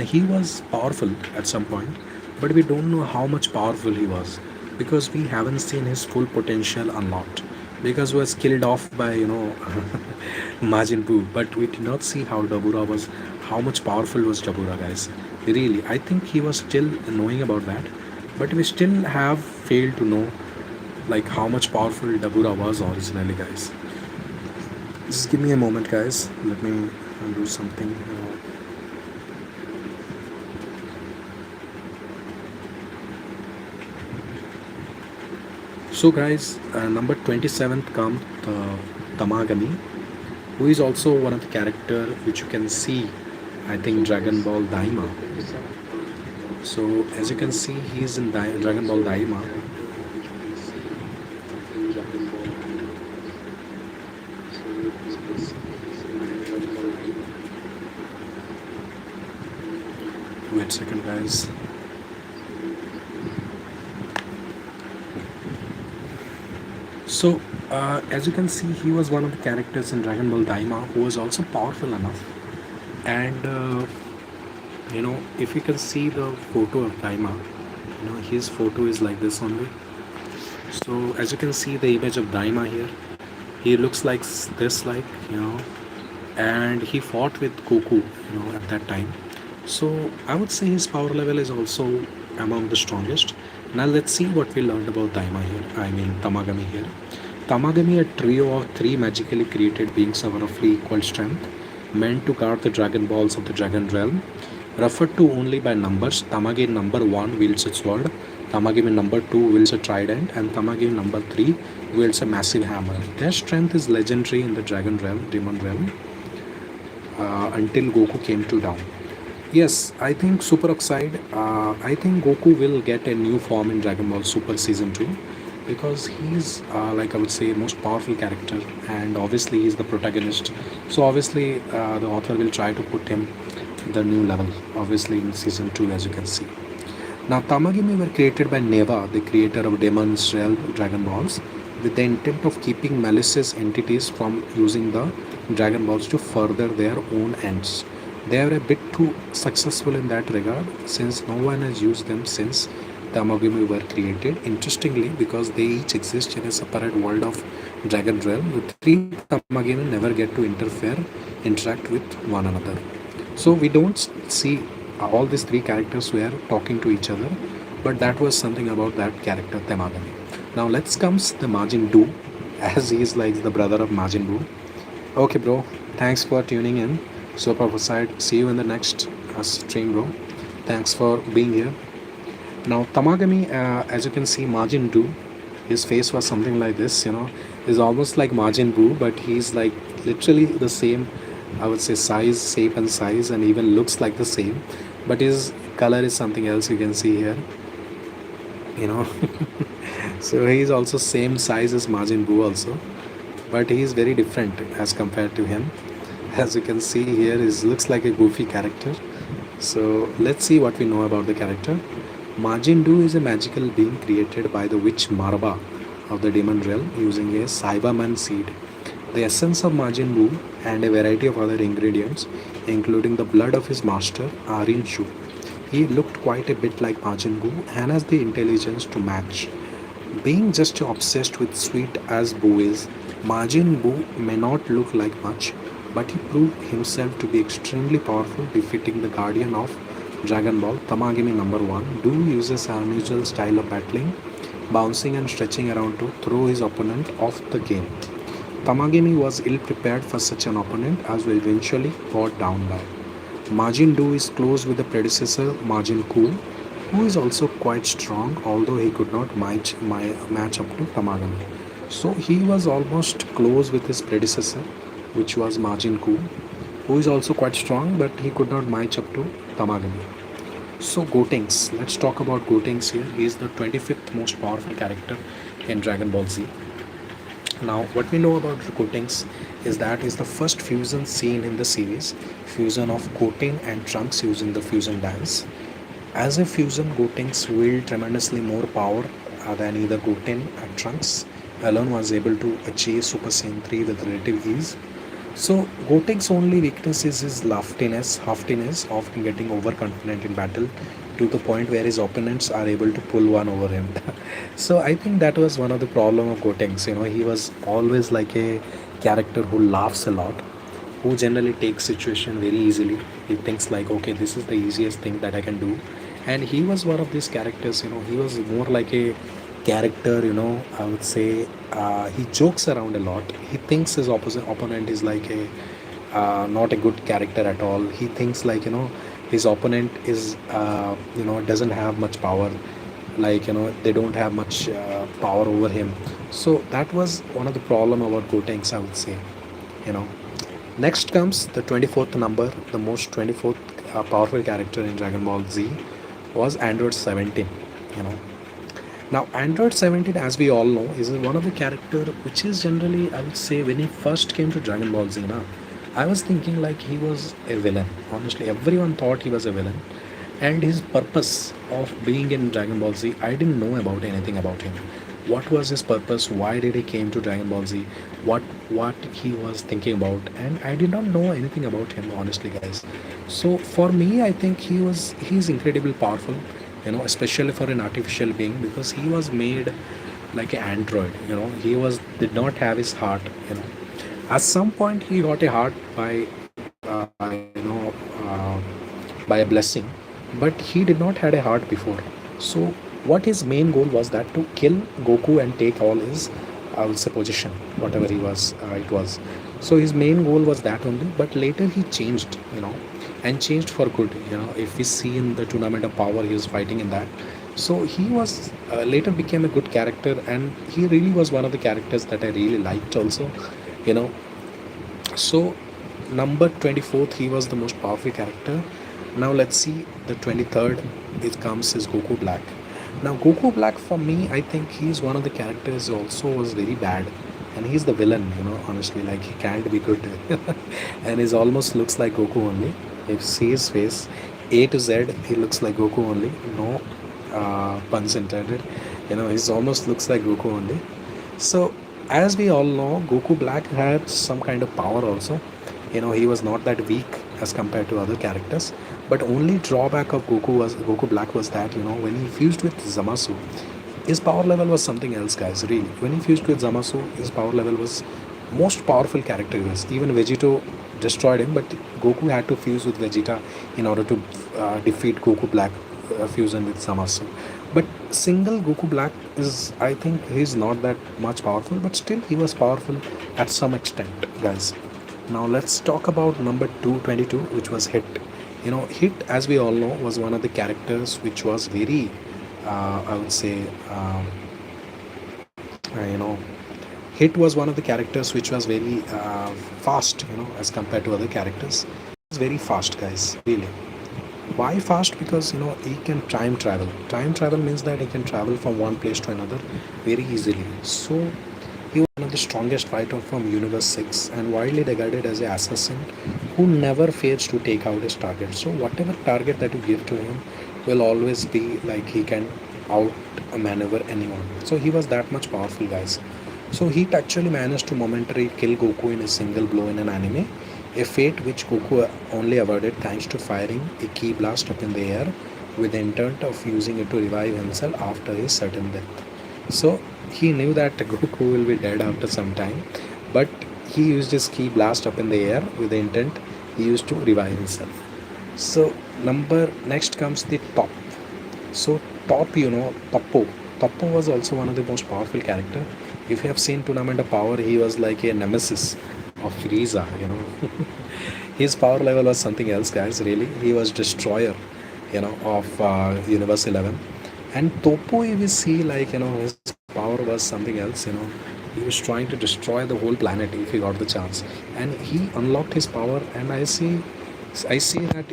He was powerful at some point, but we don't know how much powerful he was because we haven't seen his full potential unlocked. Because he was killed off by Majin Buu, but we did not see how Dabura was, how much powerful was Dabura, guys. Really, I think he was still knowing about that, but we still have failed to know like how much powerful Dabura was originally, guys. Just give me a moment, guys. Let me do something. So, guys, number 27th comes Tamagami, who is also one of the character which you can see, I think, Dragon Ball Daima. So, as you can see, he is in Dragon Ball Daima. Wait a second, guys. So, as you can see, he was one of the characters in Dragon Ball Daima who was also powerful enough. And, if you can see the photo of Daima, his photo is like this only. So, as you can see the image of Daima here, he looks like this, like, and he fought with Goku, at that time. So, I would say his power level is also among the strongest. Now let's see what we learned about Daima here. I mean Tamagami here. Tamagami, a trio of three magically created beings of roughly equal strength, meant to guard the Dragon Balls of the Dragon Realm. Referred to only by numbers, Tamagami number 1 wields a sword, Tamagami number 2 wields a trident, and Tamagami number 3 wields a massive hammer. Their strength is legendary in the Dragon Realm, Demon Realm, until Goku came to down. Yes, I think Super Oxide. I think Goku will get a new form in Dragon Ball Super Season 2 because he's, like I would say, most powerful character, and obviously he's the protagonist. So obviously the author will try to put him the new level, obviously in Season 2, as you can see. Now, Tamagami were created by Neva, the creator of Demon's Realm Dragon Balls, with the intent of keeping malicious entities from using the Dragon Balls to further their own ends. They are a bit too successful in that regard since no one has used them since Tamagami were created. Interestingly, because they each exist in a separate world of Dragon Realm, the three Tamagami never get to interfere, interact with one another. So we don't see all these three characters were talking to each other, but that was something about that character Tamagami. Now let's comes the Majin Buu, as he is like the brother of Majin Buu. Okay, bro. Thanks for tuning in. Super Side. See you in the next stream, bro. Thanks for being here. Now, Tamagami, as you can see, Majin Buu, his face was something like this, is almost like Majin Buu, but he's like literally the same, I would say, size, shape, and size, and even looks like the same. But his color is something else you can see here, you know. So he is also same size as Majin Buu also, but he is very different as compared to him. As you can see here, he looks like a goofy character. So let's see what we know about the character. Majin Buu is a magical being created by the witch Marba of the demon realm using a Cyberman seed. The essence of Majin Buu and a variety of other ingredients, including the blood of his master, are in Shu. He looked quite a bit like Majin Buu and has the intelligence to match. Being just obsessed with sweet as Boo is, Majin Buu may not look like much, but he proved himself to be extremely powerful, defeating the guardian of Dragon Ball, Tamagami number 1. Buu uses an unusual style of battling, bouncing and stretching around to throw his opponent off the game. Tamagami was ill prepared for such an opponent as was eventually brought down by. Majin Buu is close with the predecessor Majin Ku, who is also quite strong, although he could not match up to Tamagami. So he was almost close with his predecessor, which was Majin Ku, who is also quite strong, but he could not match up to Tamagami. So Gotenks, let's talk about Gotenks here. He is the 25th most powerful character in Dragon Ball Z. Now, what we know about Gotenks is that is the first fusion seen in the series, fusion of Goten and Trunks using the fusion dance. As a fusion, Gotenks wield tremendously more power than either Goten or Trunks alone was able to achieve Super Saiyan 3 with relative ease. So Gotenks' only weakness is his haftiness, often getting overconfident in battle to the point where his opponents are able to pull one over him. So I think that was one of the problem of Gotenks. He was always like a character who laughs a lot, who generally takes situation very easily. He thinks like, okay, this is the easiest thing that I can do, and he was one of these characters. He was more like a character. I would say he jokes around a lot. He thinks his opposite opponent is like a not a good character at all. He thinks like his opponent is doesn't have much power, like they don't have much power over him. So that was one of the problem about Gotenks, I would say. you know Next comes the 24th number, the most 24th powerful character in Dragon Ball Z was Android 17. You know, Now Android 17, as we all know, is one of the character which is generally, I would say, when he first came to Dragon Ball Z, I was thinking like he was a villain. Honestly, everyone thought he was a villain, and his purpose of being in Dragon Ball Z, I didn't know about anything about him. What was his purpose? Why did he came to Dragon Ball Z? What he was thinking about? And I did not know anything about him, honestly, guys. So for me, I think he's incredibly powerful. Especially for an artificial being, because he was made like an android. He was did not have his heart. At some point he got a heart by a blessing, but he did not had a heart before. So what his main goal was that to kill Goku and take all his, I will say, position, whatever he was, it was. So his main goal was that only, but later he changed, and changed for good. If we see in the tournament of power, he was fighting in that. So he was later became a good character, and he really was one of the characters that I really liked also. you know so number 24th, he was the most powerful character. Now let's see the 23rd. It comes is Goku Black. Now Goku Black, for me, I think he's one of the characters who also was very bad, and he's the villain. Honestly, like he can't be good. And he almost looks like Goku only. If you see his face, A to Z, he looks like Goku only. No puns intended. He almost looks like Goku only. So as we all know, Goku Black had some kind of power also. He was not that weak as compared to other characters, But only drawback of Goku Black was that, when he fused with Zamasu, his power level was something else, guys. Really, when he fused with Zamasu, his power level was most powerful character he was. Even Vegito destroyed him, but Goku had to fuse with Vegeta in order to defeat Goku Black fusion with Zamasu. But single Goku Black is, I think, he's not that much powerful, but still he was powerful at some extent, guys. Now let's talk about number 222, which was Hit. Hit, as we all know, was one of the characters which was very, I would say, uh, you know, Hit was one of the characters which was very fast, as compared to other characters. It's very fast, guys, really. Why fast? Because he can time travel. Time travel means that he can travel from one place to another very easily. So he was one of the strongest fighter from Universe 6 and widely regarded as an assassin who never fails to take out his target. So whatever target that you give to him will always be like he can out maneuver anyone. So he was that much powerful, guys. So he actually managed to momentarily kill Goku in a single blow in an anime, a fate which Goku only avoided thanks to firing a key blast up in the air with the intent of using it to revive himself after his sudden death. So he knew that Goku will be dead after some time, but he used his key blast up in the air with the intent he used to revive himself. So number next comes the top. So top, Toppo. Toppo was also one of the most powerful character. If you have seen Tournament of Power, he was like a nemesis of Frieza. His power level was something else, guys. Really, he was destroyer, of Universe 11. And Topo, if you see, like his power was something else. He was trying to destroy the whole planet if he got the chance, and he unlocked his power. And I see that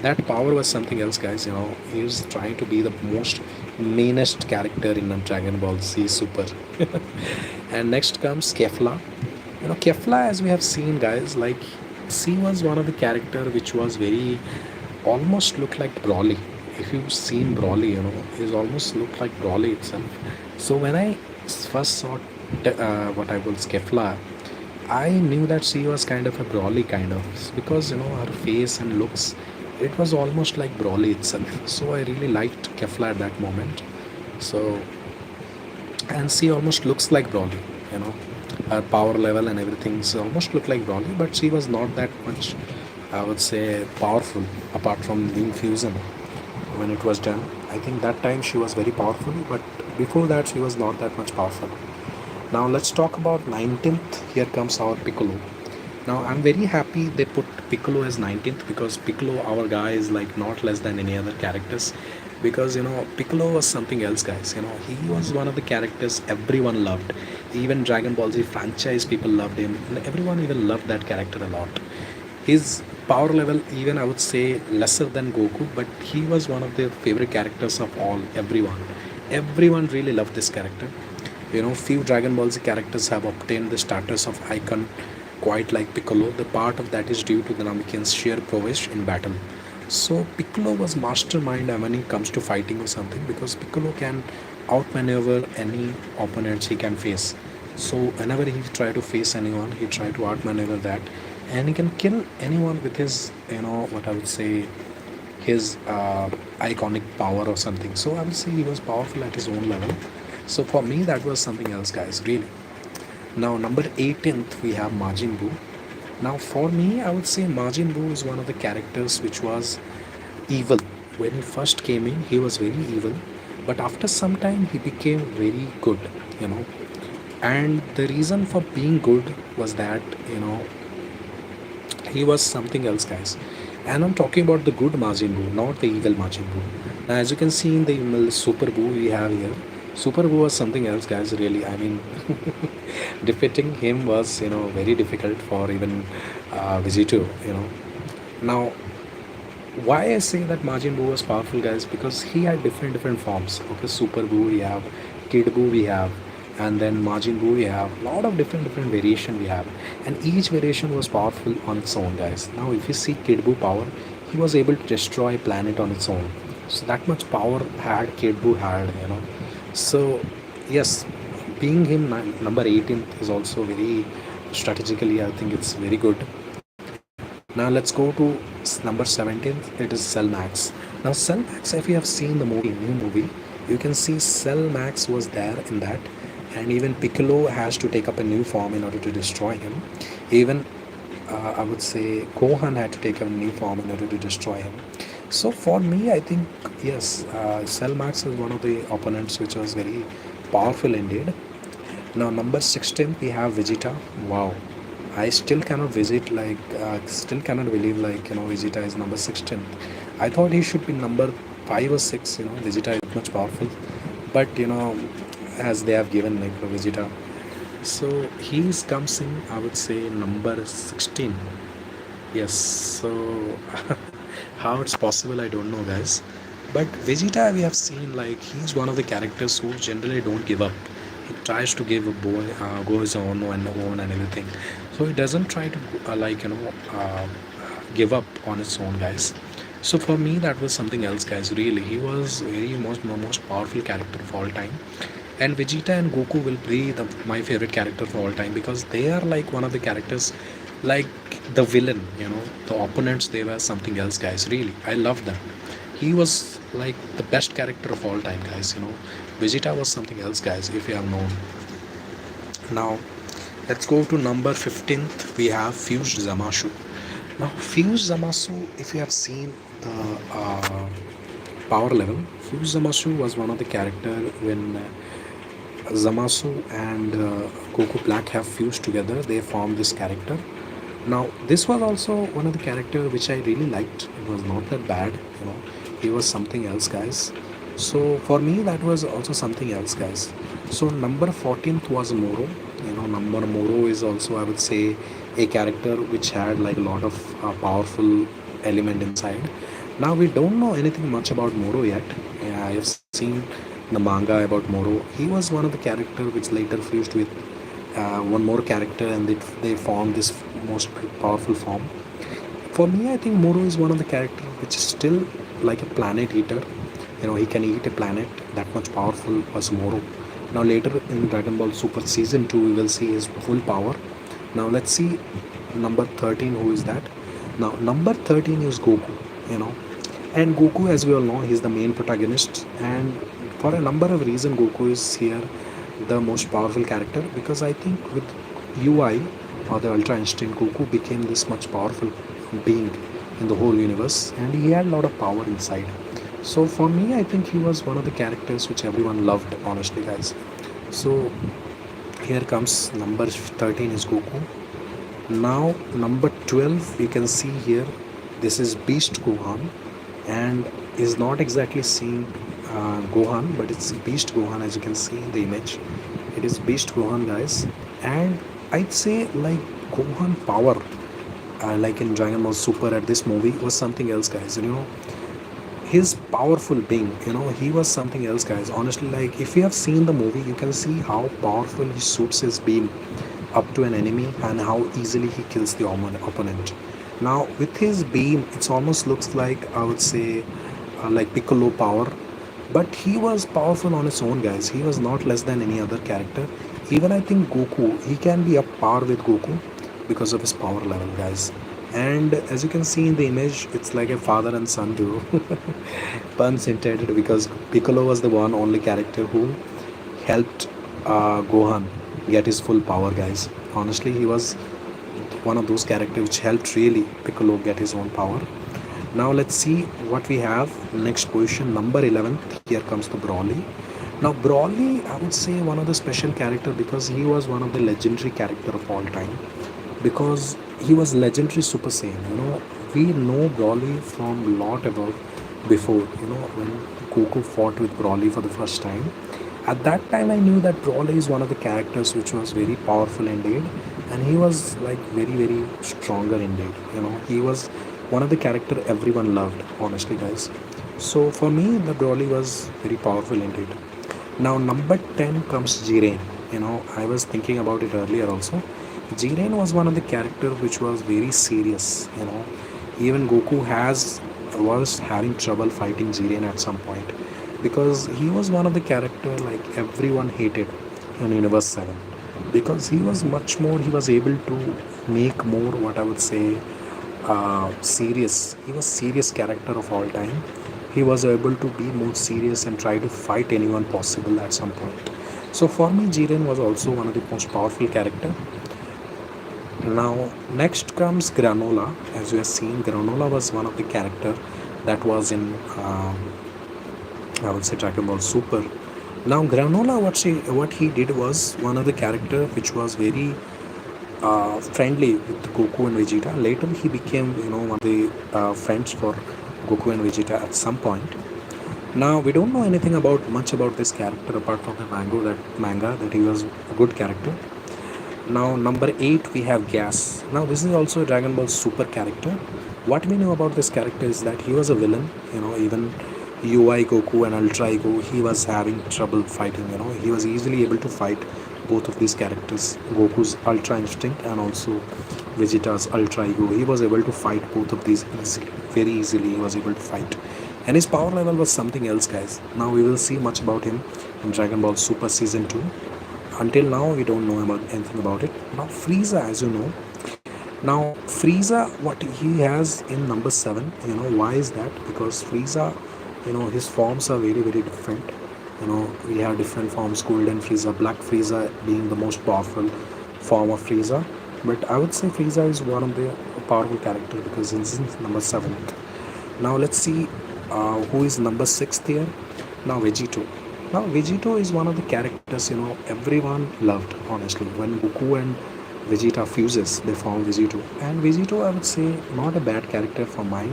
that power was something else, guys. He was trying to be the most meanest character in Dragon Ball Z Super. And next comes Kefla. Kefla, as we have seen, guys, like she was one of the character which was very almost looked like Broly. If you've seen Broly, he's almost looked like Broly itself. So when I first saw what I call Kefla, I knew that she was kind of a Broly kind of, because her face and looks, it was almost like Broly itself. So I really liked Kefla at that moment. So, and she almost looks like Broly, you know her power level and everything so almost looked like Broly, but she was not that much, I would say, powerful apart from being fusion when it was done. I think that time she was very powerful, but before that she was not that much powerful. Now let's talk about 19th. Here comes our Piccolo. Now I'm very happy they put Piccolo as 19th, because Piccolo, our guy, is like not less than any other characters. Because Piccolo was something else, guys. He was one of the characters everyone loved. Even Dragon Ball Z franchise people loved him, and everyone even loved that character a lot. His power level, even I would say, lesser than Goku, but he was one of the favorite characters of everyone. Everyone really loved this character. Few Dragon Ball Z characters have obtained the status of icon quite like Piccolo. The part of that is due to the Namekian's sheer prowess in battle. So Piccolo was mastermind when it comes to fighting or something, because Piccolo can outmaneuver any opponents he can face. So whenever he try to face anyone, he try to outmaneuver that, and he can kill anyone with his, what I would say, his iconic power or something. So I would say he was powerful at his own level. So for me, that was something else, guys, really. Now, number 18th, we have Majin Buu. Now, for me, I would say Majin Buu is one of the characters which was evil. When he first came in, he was very evil, but after some time, he became very good, you know. And the reason for being good was that, he was something else, guys. And I'm talking about the good Majin Buu, not the evil Majin Buu. Now, as you can see in the Super Buu we have here, Super Buu was something else, guys. Really, I mean, defeating him was, very difficult for even Vegito. Now, why I say that Majin Buu was powerful, guys, because he had different forms. Okay, Super Buu we have, Kid Buu we have, and then Majin Buu we have. Lot of different variation we have, and each variation was powerful on its own, guys. Now, if you see Kid Buu power, he was able to destroy planet on its own. So that much power had Kid Buu had. So yes, being him number 18th is also very strategically, I think it's very good. Now let's go to number 17. It is Cell Max. Now Cell Max, if you have seen the movie, new movie, you can see Cell Max was there in that, and even Piccolo has to take up a new form in order to destroy him. Even I would say Gohan had to take a new form in order to destroy him. So for me, I think yes, Cell Max is one of the opponents which was very powerful indeed. Now number 16 we have Vegeta. Wow, I still cannot still cannot believe Vegeta is number 16. I thought he should be number 5 or 6. Vegeta is much powerful, but as they have given like Vegeta, so he comes in I would say number 16. Yes, so how it's possible I don't know, guys. But Vegeta we have seen like he's one of the characters who generally don't give up. He tries to give a boy goes on and everything. So he doesn't try to give up on its own, guys. So for me that was something else, guys. Really, he was very most powerful character of all time. And Vegeta and Goku will be my favorite character for all time because they are like one of the characters, like the villain, the opponents. They were something else, guys. Really, I love them. He was like the best character of all time, guys. Vegeta was something else, guys. If you have known. Now, let's go to number 15th. We have Fused Zamashu. Now, Fused Zamasu, if you have seen the power level, Fused Zamasu was one of the character when Zamasu and Goku Black have fused together. They formed this character. Now, this was also one of the character which I really liked. It was not that bad, He was something else, guys. So for me, that was also something else, guys. So number 14th was Moro. Number Moro is also I would say a character which had like a lot of powerful element inside. Now we don't know anything much about Moro yet. I have seen the manga about Moro. He was one of the character which later fused with one more character, and they formed this most powerful form. For me, I think Moro is one of the character which is still like a planet eater. He can eat a planet. That much powerful was Moro. Now later in Dragon Ball Super Season 2, we will see his full power. Now let's see number 13. Who is that? Now number 13 is Goku. And Goku, as we all know, he's the main protagonist. And for a number of reasons, Goku is here the most powerful character because I think with UI or the Ultra Instinct, Goku became this much powerful being in the whole universe, and he had a lot of power inside. So for me, I think he was one of the characters which everyone loved, honestly, guys. So here comes number 13 is Goku. Now number 12, you can see here, this is Beast Gohan, and is not exactly seeing Gohan, but it's Beast Gohan, as you can see in the image. It is Beast Gohan, guys. And I'd say like Gohan power, like in Dragon Ball Super at this movie, was something else, guys. His powerful being, he was something else, guys. Honestly, like if you have seen the movie, you can see how powerful he shoots his beam up to an enemy and how easily he kills the opponent. Now with his beam, it almost looks like I would say like Piccolo power, but he was powerful on his own, guys. He was not less than any other character. Even I think Goku, he can be up par with Goku because of his power level, guys. And as you can see in the image, it's like a father and son duo. Puns intended, because Piccolo was the one only character who helped Gohan get his full power, guys. Honestly, he was one of those characters which helped really Piccolo get his own power. Now let's see what we have. Next position, number 11. Here comes the Broly. Now Broly, I would say one of the special character because he was one of the legendary character of all time. Because he was legendary Super Saiyan. We know Broly from lot about before. When Goku fought with Broly for the first time. At that time, I knew that Broly is one of the characters which was very powerful indeed, and he was like very very stronger indeed. He was one of the character everyone loved. Honestly, guys. So for me, the Broly was very powerful indeed. Now number 10 comes Jiren. I was thinking about it earlier also. Jiren was one of the characters which was very serious. Even Goku was having trouble fighting Jiren at some point because he was one of the character like everyone hated in Universe 7 because he was much more. He was able to make more what I would say serious. He was serious character of all time. He was able to be more serious and try to fight anyone possible at some point. So for me, Jiren was also one of the most powerful character. Now next comes Granola. As you have seen, Granola was one of the character that was in I would say Dragon Ball Super. Now Granola, what he did was one of the character which was very friendly with Goku and Vegeta. Later, he became one of the friends for Goku and Vegeta at some point. Now we don't know anything about much about this character apart from the manga that he was a good character. Now number 8 we have Gas. Now this is also a Dragon Ball Super character. What we know about this character is that he was a villain. Even UI Goku and Ultra Ego, he was having trouble fighting. He was easily able to fight both of these characters, Goku's Ultra Instinct and also Vegeta's Ultra Ego. He was able to fight both of these easily, very easily. He was able to fight, and his power level was something else, guys. Now we will see much about him in Dragon Ball Super Season 2. Until now we don't know about anything about it. Now Frieza, as you know, now Frieza, what he has in number 7, why is that? Because Frieza, his forms are very very different. We have different forms: Golden Frieza, Black Frieza being the most powerful form of Frieza. But I would say Frieza is one of the powerful character because he's number 7th. Now let's see who is number 6th here. Now Vegito. Now Vegito is one of the characters everyone loved, honestly. When Goku and Vegeta fuses, they form Vegito. And Vegito, I would say, not a bad character from my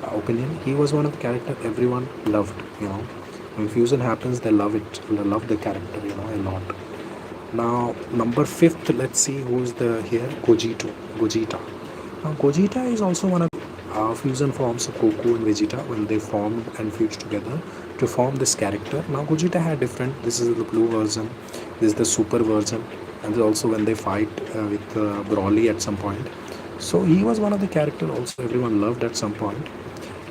opinion. He was one of the character everyone loved. When fusion happens, they love it. They love the character, a lot. Now number 5th, let's see who's the here. Gogeta. Now Gogeta is also one of fusion forms of Goku and Vegeta when they formed and fused together to form this character. Now Gogeta had different. This is the blue version. This is the super version, and also when they fight with Broly at some point. So he was one of the character also everyone loved at some point.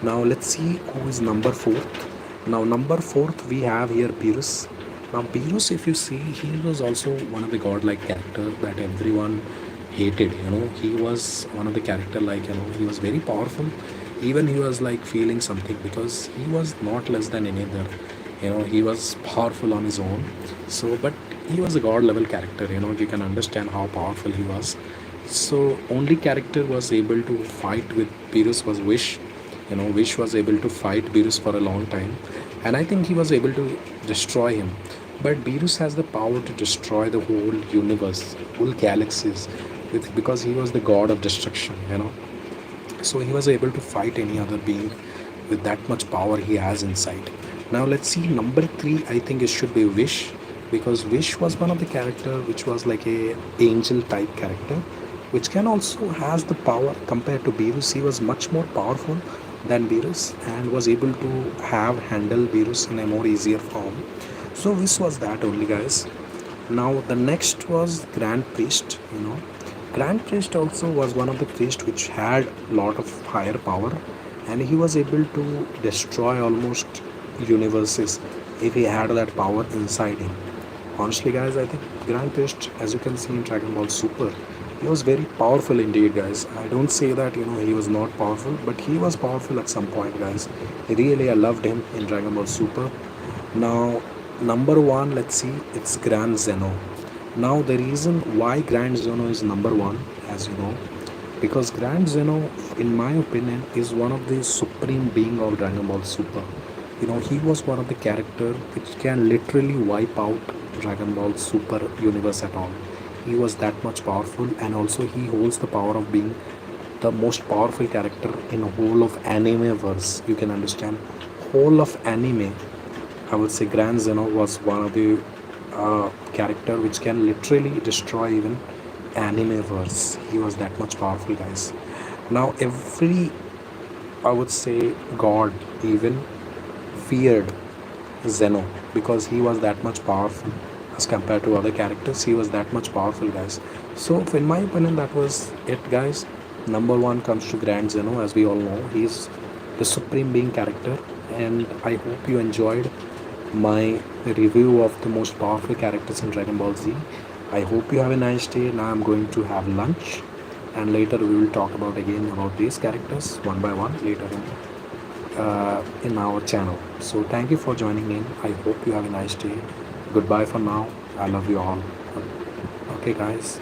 Now let's see who is number 4th. Now number 4th we have here Beerus. Now Beerus, if you see, he was also one of the godlike character that everyone hated. He was one of the character like he was very powerful. Even he was like feeling something because he was not less than any other. He was powerful on his own. So but he was a god level character. You can understand how powerful he was. So only character was able to fight with Beerus was Wish. Wish was able to fight Beerus for a long time, and I think he was able to destroy him. But Beerus has the power to destroy the whole universe, whole galaxies, because he was the god of destruction. So he was able to fight any other being with that much power he has inside. Now let's see number 3. I think it should be Wish, because Wish was one of the character which was like a angel type character, which can also has the power compared to Beerus. He was much more powerful than Beerus and was able to handle Beerus in a more easier form. So this was that only, guys. Now the next was Grand Priest. Grand Priest also was one of the priests which had a lot of higher power, and he was able to destroy almost universes if he had that power inside him. Honestly, guys, I think Grand Priest, as you can see in Dragon Ball Super, he was very powerful indeed, guys. I don't say that he was not powerful, but he was powerful at some point, guys. Really, I loved him in Dragon Ball Super. Now number 1, let's see, it's Grand Zeno. Now the reason why Grand Zeno is number 1, as you know, because Grand Zeno, in my opinion, is one of the supreme being of Dragon Ball Super. He was one of the character which can literally wipe out Dragon Ball Super universe at all. He was that much powerful, and also he holds the power of being the most powerful character in whole of anime verse. You can understand, whole of anime, I would say Grand Zeno was one of the character which can literally destroy even anime verse. He was that much powerful, guys. Now every, I would say, god even feared Zeno because he was that much powerful as compared to other characters. He was that much powerful, guys. So in my opinion, that was it, guys. Number 1 comes to Grand Zeno. As we all know, he's the supreme being character, and I hope you enjoyed my review of the most powerful characters in Dragon Ball Z. I hope you have a nice day. Now I'm going to have lunch, and later we will talk about again about these characters one by one later in our channel. So thank you for joining in. I hope you have a nice day. Goodbye for now. I love you all. Okay, guys.